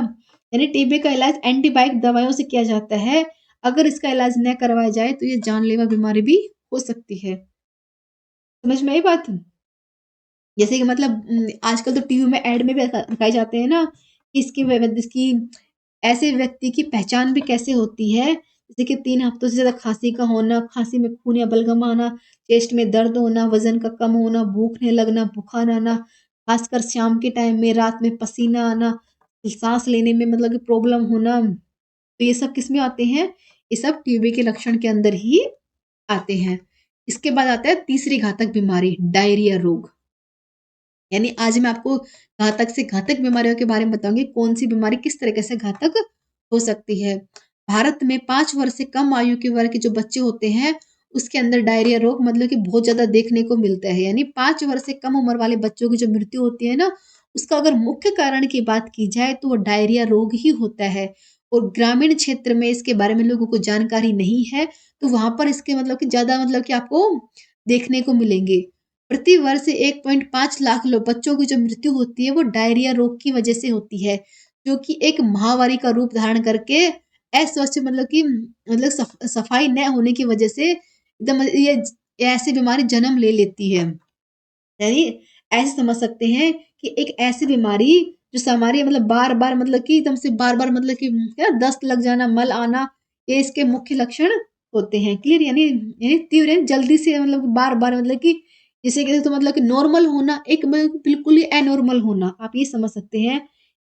यानी टीबी का इलाज एंटीबायोटिक दवाइयों से किया जाता है। अगर इसका इलाज न करवाया जाए तो ये जानलेवा बीमारी भी हो सकती है। समझ में आई बात? जैसे कि मतलब आजकल तो टीवी में ऐड में भी दिखाए जाते हैं ना कि इसकी ऐसे व्यक्ति की पहचान भी कैसे होती है, जैसे कि 3 हफ्तों से ज़्यादा खाँसी का होना, खाँसी में खून या बलगम आना, चेस्ट में दर्द होना, वज़न का कम होना, भूख नहीं लगना, बुखार आना, खासकर शाम के टाइम में, रात में पसीना आना, साँस लेने में मतलब कि प्रॉब्लम होना। तो ये सब किसमें आते हैं? ये सब टीबी के लक्षण के अंदर ही आते हैं। इसके बाद आता है तीसरी घातक बीमारी डायरिया रोग। यानी आज मैं आपको घातक से घातक बीमारियों के बारे में बताऊँगी, कौन-सी बीमारी किस तरीके से घातक हो सकती है। भारत में 5 वर्ष से कम आयु के वर्ग के जो बच्चे होते हैं, उसके अंदर डायरिया रोग मतलब कि बहुत ज़्यादा देखने को मिलता है। यानी 5 वर्ष से कम उम्र वाले बच्चों की जो मृत्यु होती है ना, उसका अगर मुख्य कारण की बात की जाए तो वो डायरिया रोग ही होता है। और ग्रामीण क्षेत्र में इसके बारे में लोगों को जानकारी नहीं है, तो वहाँ पर इसके मतलब कि ज़्यादा मतलब कि आपको देखने को मिलेंगे। प्रति वर्ष 1.5 लाख बच्चों की जो मृत्यु होती है वो डायरिया रोग की वजह से होती है, जो कि एक महामारी का रूप धारण करके अस्वस्थ मतलब कि मतलब सफाई न होने की वजह से एकदम ये ऐसी बीमारी जन्म ले लेती है। यानी ऐसे समझ सकते हैं कि एक ऐसी बीमारी जो हमारी मतलब बार-बार मतलब कि एकदम से बार-बार मतलब कि क्या दस्त लग जाना, मल आना, ये इसके मुख्य लक्षण होते हैं। क्लियर? यानी तीव्र यानी जल्दी से मतलब बार-बार मतलब कि जिसे कहते हैं तो मतलब कि नॉर्मल होना, एक बिल्कुल ही एनॉर्मल होना, आप ये समझ सकते हैं।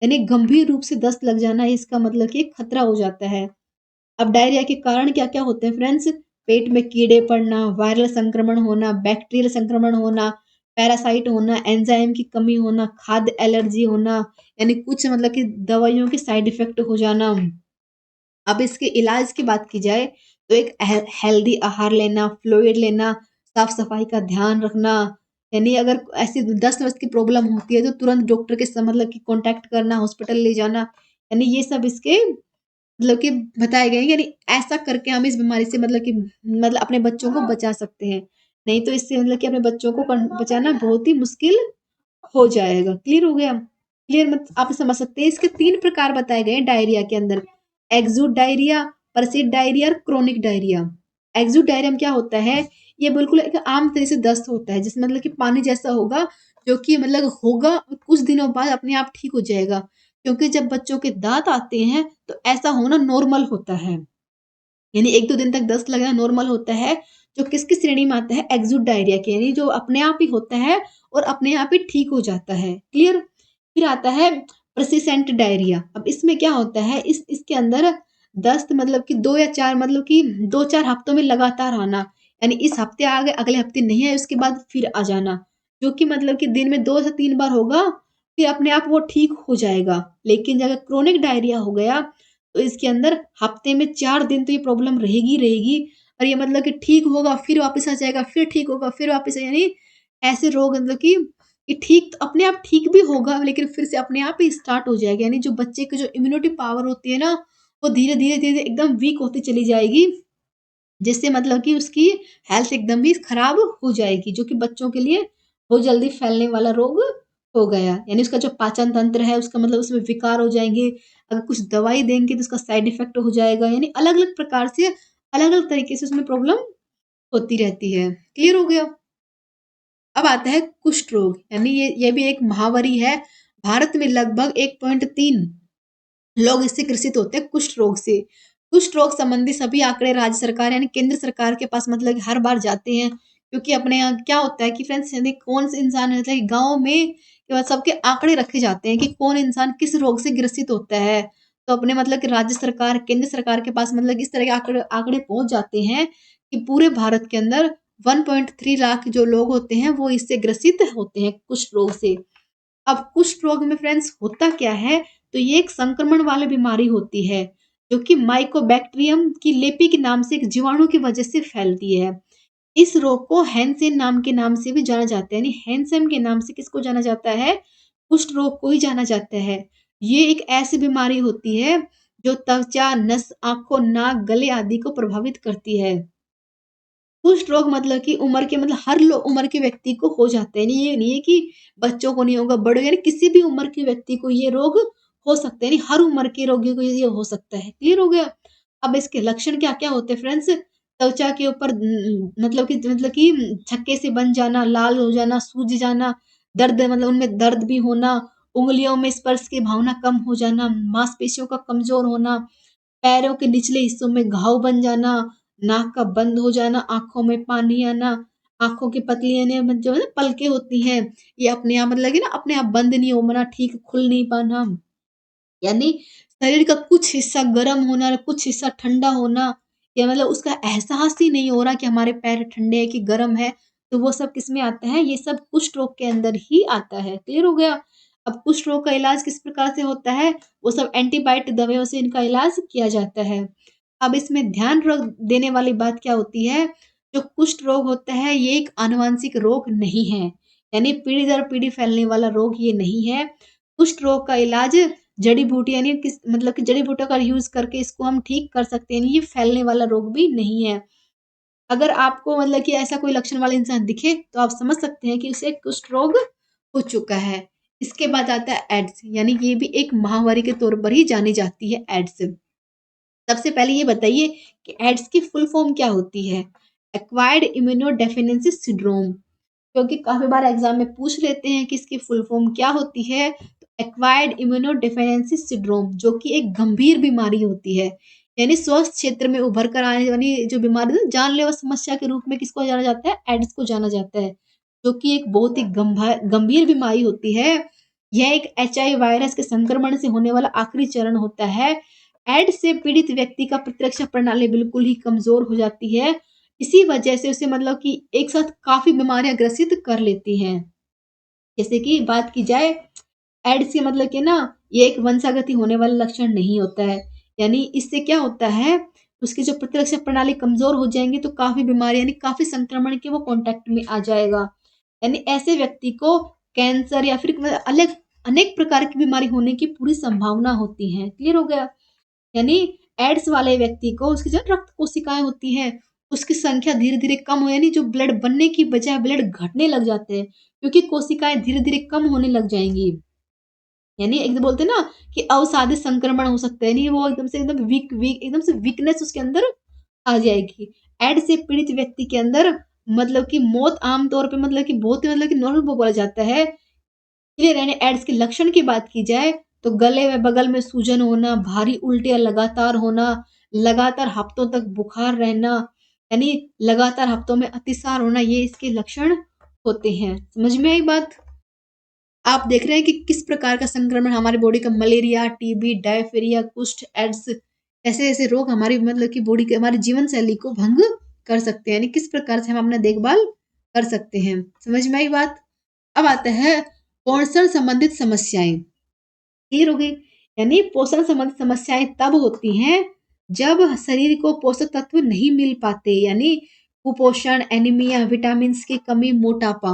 यानी गंभीर रूप से दस्त लग जाना इसका मतलब कि खतरा हो जाता है। अब डायरिया के कारण क्या-क्या होते हैं फ्रेंड्स? पेट में कीड़े पड़ना, वायरल संक्रमण होना, बैक्टीरियल संक्रमण होना, पैरासाइट होना, एंजाइम की कमी होना, खाद्य एलर्जी होना, यानी कुछ मतलब कि दवाइयों के साइड इफ़ेक्ट हो जाना। अब इसके इलाज की बात की जाए तो एक हेल्दी आहार लेना, फ्लूइड लेना, साफ-सफाई का ध्यान रखना, यानी अगर ऐसी दस्त-वस्त की प्रॉब्लम होती है तो तुरंत डॉक्टर के मतलब कि कॉन्टैक्ट करना, हॉस्पिटल ले जाना, यानी ये सब इसके मतलब कि बताए गए हैं। यानी ऐसा करके हम इस बीमारी से मतलब कि मतलब अपने बच्चों को बचा सकते हैं। नहीं तो इससे मतलब कि अपने बच्चों को बचाना बहुत ही मुश्किल हो जाएगा। क्लियर हो गया? क्लियर मत आप समझ सकते हैं। इसके 3 प्रकार बताए गए हैं डायरिया के अंदर। एक्यूट डायरिया, परसिस्ट डायरिया और क्रोनिक डायरिया। एक्यूट डायरिया में क्या होता है? ये बिल्कुल एक आम तरह से दस्त होता है, जिसमें मतलब कि पानी जैसा होगा, जो कि मतलब होगा कुछ दिनों बाद अपने आप ठीक हो जाएगा। क्योंकि जब बच्चों के दाँत आते हैं, तो ऐसा होना नॉर्मल होता है। यानी 1-2 दिन तक दस्त लगना नॉर्मल होता है, जो किसकी श्रेणी में आता है? एक्यूट डायरिया के, यानी जो अपने आप ही होता है और अपने आप ही ठीक हो जाता है। क्लियर? फिर आता है पर्सिस्टेंट डायरिया। अब इसमें क्या होता है? इसके अंदर दस्त मतलब कि 2 या 4 मतलब कि 2-4 हफ्तों में लगातार आना, यानी इस हफ्ते आ गए, अगले हफ्ते नहीं आए, उसके बाद फिर आ जाना, जो कि मतलब कि दिन में 2 से 3 बार होगा, फिर अपने आप वो ठीक हो जाएगा। लेकिन अगर क्रोनिक डायरिया हो गया, तो इसके अंदर हफ्ते में 4 दिन तो ये प्रॉब्लम रहेगी रहेगी और ये मतलब कि ठीक होगा, फिर वापस आ जाएगा, फिर ठीक होगा, फिर वापस यानी ऐसे रोग मतलब कि ये ठीक तो अपने आप ठीक भी होगा, लेकिन फिर से अपने आप ही स्टार्ट हो जाएगा। यानी जो बच्चे की जो इम्यूनिटी पावर होती है ना, वो धीरे-धीरे एकदम वीक होती चली जाएगी, जिससे मतलब कि उसकी हेल्थ एकदम ही खराब हो जाएगी, जो कि बच्चों के लिए बहुत जल्दी फैलने वाला रोग हो गया। यानी उसका जो पाचन तंत्र है, उसका मतलब उसमें विकार हो जाएँगे। अगर कुछ दवाई देंगे तो उसका साइड इफ़ेक्ट हो जाएगा। यानी अलग-अलग प्रकार से, अलग-अलग तरीके से उसमें प्रॉब्लम होती रहती है। क्लियर हो गया? अब आता है कुष्ठ रोग, यानी ये भी एक महामारी है। भारत में लगभग 1.3 लोग इससे ग्रसित होते हैं कुष्ठ रोग से। कुष्ठ रोग संबंधी सभी आंकड़े राज्य सरकार यानी केंद्र सरकार के पास मतलब कि हर बार जाते हैं, क्योंकि अपने यहाँ क्या होता है कि फ्रेंड्स, यानी कौन से इंसान होता है गाँव में सबके आंकड़े रखे जाते हैं कि कौन इंसान किस रोग से ग्रसित होता है। तो अपने मतलब कि राज्य सरकार, केंद्र सरकार के पास मतलब इस तरह के आंकड़े आंकड़े पहुँच जाते हैं कि पूरे भारत के अंदर 1.3 लाख जो लोग होते हैं वो इससे ग्रसित होते हैं कुष्ठ रोग से। अब कुष्ठ रोग में फ्रेंड्स होता क्या है? तो ये एक संक्रमण वाली बीमारी होती है, जो कि माइकोबैक्टीरियम की लेपी के नाम से एक जीवाणु की वजह से फैलती है। इस रोग को हैंसेन नाम के नाम से भी जाना जाता है, यानी हैंसेन के नाम से किसको जाना जाता है? कुष्ठ रोग को ही जाना जाता है। ये एक ऐसी बीमारी होती है जो त्वचा, नस, आँखों, नाक, गले आदि को प्रभावित करती है। कुष्ठ रोग मतलब कि उम्र के मतलब हर उम्र के व्यक्ति को हो जाता है। ये नहीं है कि बच्चों को नहीं होगा, बड़े यानी किसी भी उम्र के व्यक्ति को ये रोग हो सकता है, यानी हर उम्र के रोगियों को ये हो सकता है। क्लियर हो गया? अब इसके लक्षण क्या-क्या होते हैं फ्रेंड्स? त्वचा के ऊपर मतलब कि छक्के से बन जाना, लाल हो जाना, सूज जाना, दर्द मतलब उनमें दर्द भी होना, उंगलियों में स्पर्श की भावना कम हो जाना, मांसपेशियों का कमज़ोर होना, पैरों के निचले हिस्सों में घाव बन जाना, नाक का बंद हो जाना, आँखों में पानी आना, आँखों की पतली यानी जो है ना पलकें होती हैं, ये अपने आप मतलब कि ना अपने आप बंद नहीं होना, ठीक खुल नहीं पाना। यानी शरीर का कुछ हिस्सा गर्म होना, कुछ हिस्सा ठंडा होना, या मतलब उसका एहसास ही नहीं हो रहा कि हमारे पैर ठंडे हैं कि गर्म है, तो वो सब किसमें आता है? ये सब कुष्ठ रोग के अंदर ही आता है। क्लियर हो गया? अब कुष्ठ रोग का इलाज किस प्रकार से होता है? वो सब एंटीबायोटिक दवाइयों से इनका इलाज किया जाता है। अब इसमें ध्यान देने वाली बात क्या होती है? जो कुष्ठ रोग होता है, ये एक आनुवंशिक रोग नहीं है, यानी पीढ़ी दर पीढ़ी फैलने वाला रोग ये नहीं है। कुष्ठ रोग का इलाज जड़ी-बूटी यानी किस मतलब कि जड़ी-बूटियों का यूज़ करके इसको हम ठीक कर सकते हैं, ये फैलने वाला रोग भी नहीं है। अगर आपको मतलब कि ऐसा कोई लक्षण वाला इंसान दिखे, तो आप समझ सकते हैं कि उसे कुष्ठ रोग हो चुका है। इसके बाद आता है एड्स, यानी ये भी एक महामारी के तौर पर ही जानी जाती है एड्स। सबसे पहले ये बताइए कि एड्स की फुल फॉर्म क्या होती है? एक्वायर्ड इम्यूनोडेफिशिएंसी सिंड्रोम, क्योंकि काफ़ी बार एग्ज़ाम में पूछ लेते हैं कि इसकी फुल फॉर्म क्या होती है? तो एक्वायर्ड इम्यूनोडेफिशिएंसी सिंड्रोम, जो कि एक गंभीर बीमारी होती है। यानी स्वास्थ्य क्षेत्र में उभर कर आने वाली जो बीमारी है, जानलेवा समस्या के रूप में किसको जाना जाता है? एड्स को जाना जाता है, जो कि एक बहुत ही गंभीर बीमारी होती है। यह एक एचआईवी वायरस के संक्रमण से होने वाला आखिरी चरण होता है। एड्स से पीड़ित व्यक्ति का प्रतिरक्षा प्रणाली बिल्कुल ही कमज़ोर हो जाती है। इसी वजह से उसे मतलब कि एक साथ काफ़ी बीमारियाँ ग्रसित कर लेती हैं। जैसे कि बात की जाए एड्स के मतलब कि ना, ये एक वंशागति होने वाला लक्षण नहीं होता है। यानी इससे क्या होता है, उसकी जो प्रतिरक्षा प्रणाली कमज़ोर हो जाएँगी तो काफ़ी बीमारी यानी काफ़ी संक्रमण के वो कॉन्टैक्ट में आ जाएगा। यानी ऐसे व्यक्ति को कैंसर या फिर मतलब अलग अनेक प्रकार की बीमारी होने की पूरी संभावना होती है। क्लियर हो गया? यानी एड्स वाले व्यक्ति को उसकी जो रक्त कोशिकाएँ होती हैं, उसकी संख्या धीरे-धीरे कम हो यानी जो ब्लड बनने की बजाय ब्लड घटने लग जाते हैं, क्योंकि कोशिकाएँ धीरे-धीरे कम होने लग जाएँगी। यानी एकदम बोलते हैं ना कि अवसादित संक्रमण हो सकता है, यानी वो एकदम से एकदम वीक एकदम से वीकनेस उसके अंदर आ जाएगी। एड्स से पीड़ित व्यक्ति के अंदर मतलब कि मौत आम तौर पे मतलब कि बहुत ही मतलब कि नॉर्मल बोला जाता है। क्लियर यानी एड्स के लक्षण की बात की जाए तो गले में बगल में सूजन होना, भारी उल्टियाँ लगातार होना, लगातार हफ्तों तक बुखार रहना, यानी लगातार हफ्तों में अतिसार होना, ये इसके लक्षण होते हैं। समझ में आई बात? आप देख रहे हैं कि किस प्रकार का संक्रमण हमारी बॉडी का मलेरिया, टीबी, डायफिरिया, कुष्ठ, एड्स ऐसे-ऐसे रोग हमारी मतलब कि बॉडी के हमारी जीवन शैली को भंग कर सकते हैं। यानी किस प्रकार से हम अपना देखभाल कर सकते हैं। समझ में आई बात? अब आता है पोषण संबंधित समस्याएँ। क्लियर हो गई? यानी पोषण संबंधित समस्याएँ तब होती हैं जब शरीर को पोषक तत्व नहीं मिल पाते, यानी कुपोषण, एनीमिया, विटामिन्स की कमी, मोटापा।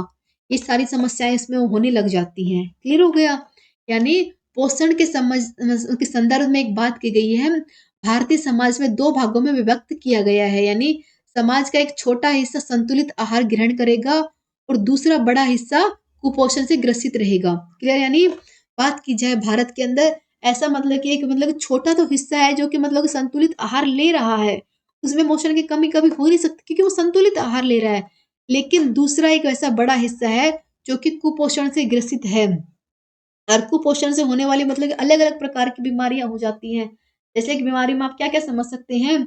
ये सारी समस्याएँ इसमें होने लग जाती हैं। क्लियर हो गया? यानी पोषण के के संदर्भ में एक बात की गई है, भारतीय समाज में 2 भागों में विभक्त किया गया है, यानी समाज का एक छोटा हिस्सा संतुलित आहार ग्रहण करेगा और दूसरा बड़ा हिस्सा कुपोषण से ग्रसित रहेगा। क्लियर? यानी बात की जाए भारत के अंदर ऐसा मतलब कि एक मतलब छोटा तो हिस्सा है जो कि मतलब संतुलित आहार ले रहा है। उसमें पोषण की कमी कभी हो नहीं सकती क्योंकि वो संतुलित आहार ले रहा है। लेकिन दूसरा एक ऐसा बड़ा हिस्सा है जो कि कुपोषण से ग्रसित है। और कुपोषण से होने वाली मतलब कि अलग-अलग प्रकार की बीमारियाँ हो जाती हैं। जैसे कि बीमारी में आप क्या-क्या समझ सकते हैं?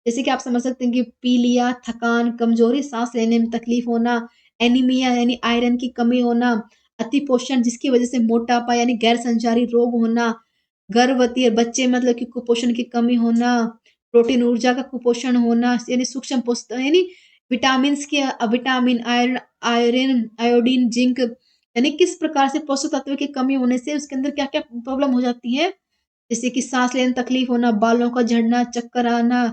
जैसे कि आप समझ सकते हैं कि पीलिया, थकान, कमज़ोरी, साँस लेने में तकलीफ़ होना, एनीमिया यानी आयरन की कमी होना, अतिपोषण जिसकी वज़ह से मोटापा यानी गैर संचारी रोग होना, गर्भवती और बच्चे मतलब कि कुपोषण की कमी होना, प्रोटीन ऊर्जा का कुपोषण होना, यानी सूक्ष्म यानी विटामिन्स के विटामिन, आयरन, आयोडीन, जिंक यानी किस प्रकार से पोषक तत्व की कमी होने से उसके अंदर क्या-क्या प्रॉब्लम हो जाती है? जैसे कि साँस लेने में तकलीफ होना, बालों का झड़ना, चक्कर आना,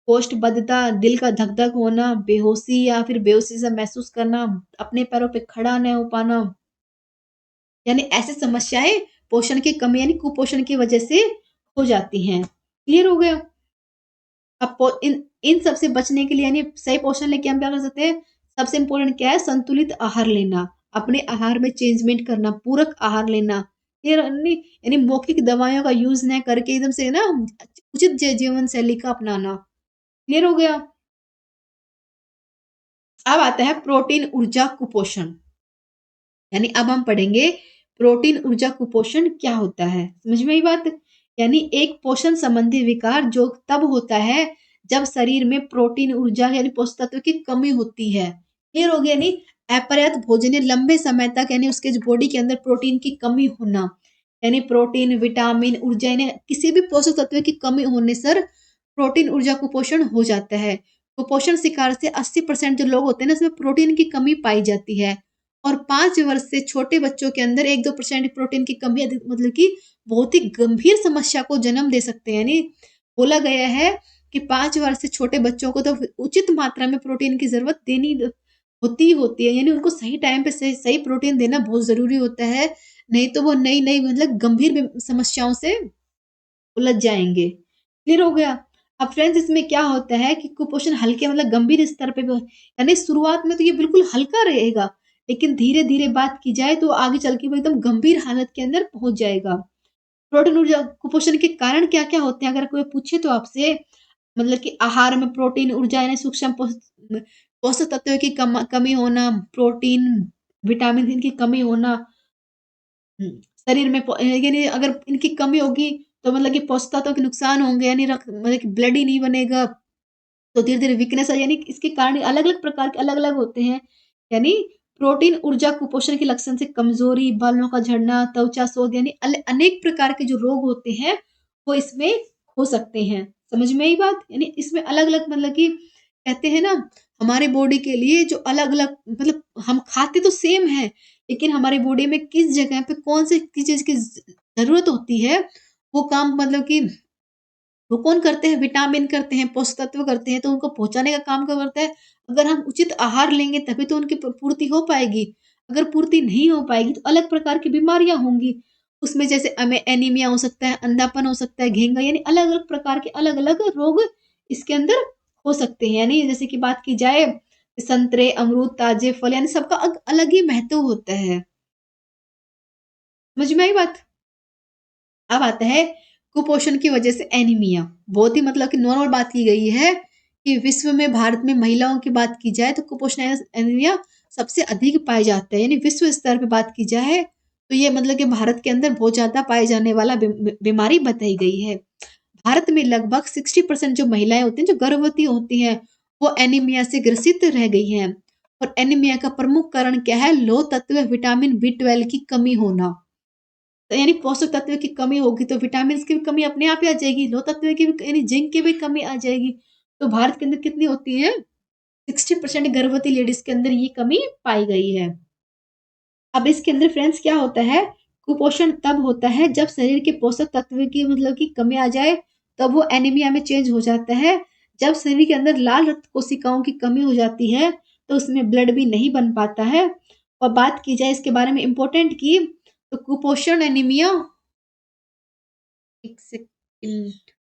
कोष्ठबद्धता, दिल का धक-धक होना, बेहोशी या फिर बेहोशी सा महसूस करना, अपने पैरों पे खड़ा न हो पाना, यानी ऐसी समस्याएँ पोषण की कमी यानी कुपोषण की वजह से हो जाती हैं। क्लियर हो गया? अब इन इन सब से बचने के लिए यानी सही पोषण लेके हम क्या कर सकते हैं? सबसे इम्पोर्टेंट क्या है? संतुलित आहार लेना, अपने आहार में चेंजमेंट करना, पूरक आहार लेना, फिर यानी यानी मौखिक दवाइयों का यूज़ न करके एकदम से ना उचित जीवन शैली का अपनाना। क्लियर हो गया? अब आता है प्रोटीन ऊर्जा कुपोषण। यानी अब हम पढ़ेंगे प्रोटीन ऊर्जा कुपोषण क्या होता है? समझ में आई बात? यानी एक पोषण संबंधी विकार जो तब होता है जब शरीर में प्रोटीन ऊर्जा यानी पोषक तत्व की कमी होती है। क्लियर हो गया? यानी अपर्याप्त भोजन या लंबे समय तक यानी उसके जो बॉडी के अंदर प्रोटीन की कमी होना, यानी प्रोटीन, विटामिन, ऊर्जा यानी किसी भी पोषक तत्व की कमी होने से प्रोटीन ऊर्जा कुपोषण हो जाता है। कुपोषण शिकार से 80% जो लोग होते हैं ना, उसमें प्रोटीन की कमी पाई जाती है। और 5 वर्ष से छोटे बच्चों के अंदर 1-2% प्रोटीन की कमी मतलब कि बहुत ही गंभीर समस्या को जन्म दे सकते हैं। यानी बोला गया है कि 5 वर्ष से छोटे बच्चों को तो उचित मात्रा में प्रोटीन की ज़रूरत देनी होती ही होती है। यानी उनको सही टाइम पे सही सही प्रोटीन देना बहुत ज़रूरी होता है। नहीं तो वो नई-नई मतलब गंभीर समस्याओं से उलझ जाएँगे। क्लियर हो गया? अब फ्रेंड्स इसमें क्या होता है कि कुपोषण हल्के मतलब गंभीर स्तर पे भी यानी शुरुआत में तो ये बिल्कुल हल्का रहेगा, लेकिन धीरे-धीरे बात की जाए तो आगे चल के वो एकदम गंभीर हालत के अंदर पहुँच जाएगा। प्रोटीन ऊर्जा कुपोषण के कारण क्या-क्या होते हैं? अगर कोई पूछे तो आपसे मतलब कि आहार में प्रोटीन, ऊर्जा यानी सूक्ष्म पोषक तत्वों की कमी होना, प्रोटीन, विटामिन इनकी कमी होना, हुँ, शरीर में यानी अगर इनकी कमी होगी तो मतलब कि पोषक तत्वों के नुकसान होंगे यानी मतलब कि ब्लड ही नहीं बनेगा, तो धीरे-धीरे वीकनेस आ यानी इसके कारण अलग-अलग प्रकार के अलग-अलग होते हैं। यानी प्रोटीन ऊर्जा कुपोषण के लक्षण से कमज़ोरी, बालों का झड़ना, त्वचा शोथ यानी अनेक प्रकार के जो रोग होते हैं, वो इसमें हो सकते हैं। समझ में आई बात? यानी इसमें अलग-अलग मतलब कि कहते हैं ना, हमारी बॉडी के लिए जो अलग-अलग मतलब हम खाते तो सेम हैं, लेकिन हमारी बॉडी में किस जगह पे कौन से किस चीज़ की ज़रूरत होती है, वो काम मतलब कि वो कौन करते हैं? विटामिन करते हैं, पोषक तत्व करते हैं, तो उनको पहुँचाने का काम कौन करता है? अगर हम उचित आहार लेंगे तभी तो उनकी पूर्ति हो पाएगी। अगर पूर्ति नहीं हो पाएगी तो अलग प्रकार की बीमारियाँ होंगी। उसमें जैसे हमें एनीमिया हो सकता है, अंधापन हो सकता है, घेंगा यानी अलग-अलग प्रकार के अलग-अलग रोग इसके अंदर हो सकते हैं। यानी जैसे कि बात की जाए संतरे, अमरूद, ताज़े फल यानी सबका अलग ही महत्व होता है। समझ में आई बात? अब आता है कुपोषण की वजह से एनीमिया। बहुत ही मतलब कि नॉर्मल बात की गई है कि विश्व में भारत में महिलाओं की बात की जाए तो कुपोषण एनीमिया सबसे अधिक पाया जाता है। यानी विश्व स्तर पे बात की जाए तो ये मतलब कि भारत के अंदर बहुत ज़्यादा पाए जाने वाला बीमारी बताई गई है। भारत में लगभग 60% जो महिलाएँ होती हैं, जो गर्भवती होती हैं, वो एनीमिया से ग्रसित रह गई हैं। और एनीमिया का प्रमुख कारण क्या है? लोह तत्व विटामिन बी12 की कमी होना। तो यानी पोषक तत्व की कमी होगी तो विटामिन्स की भी कमी अपने आप ही आ जाएगी, लोह तत्व की भी यानी जिंक की भी कमी आ जाएगी। तो भारत के अंदर कितनी होती है? 60% गर्भवती लेडीज़ के अंदर ये कमी पाई गई है। अब इसके अंदर फ्रेंड्स क्या होता है? कुपोषण तब होता है जब शरीर के पोषक तत्व की मतलब की कमी आ जाए, तब वो एनीमिया में चेंज हो जाता है। जब शरीर के अंदर लाल रक्त कोशिकाओं की कमी हो जाती है, तो उसमें ब्लड भी नहीं बन पाता है और बात की जाए इसके बारे में इम्पोर्टेंट की, तो कुपोषण एनीमिया, एक सेकंड,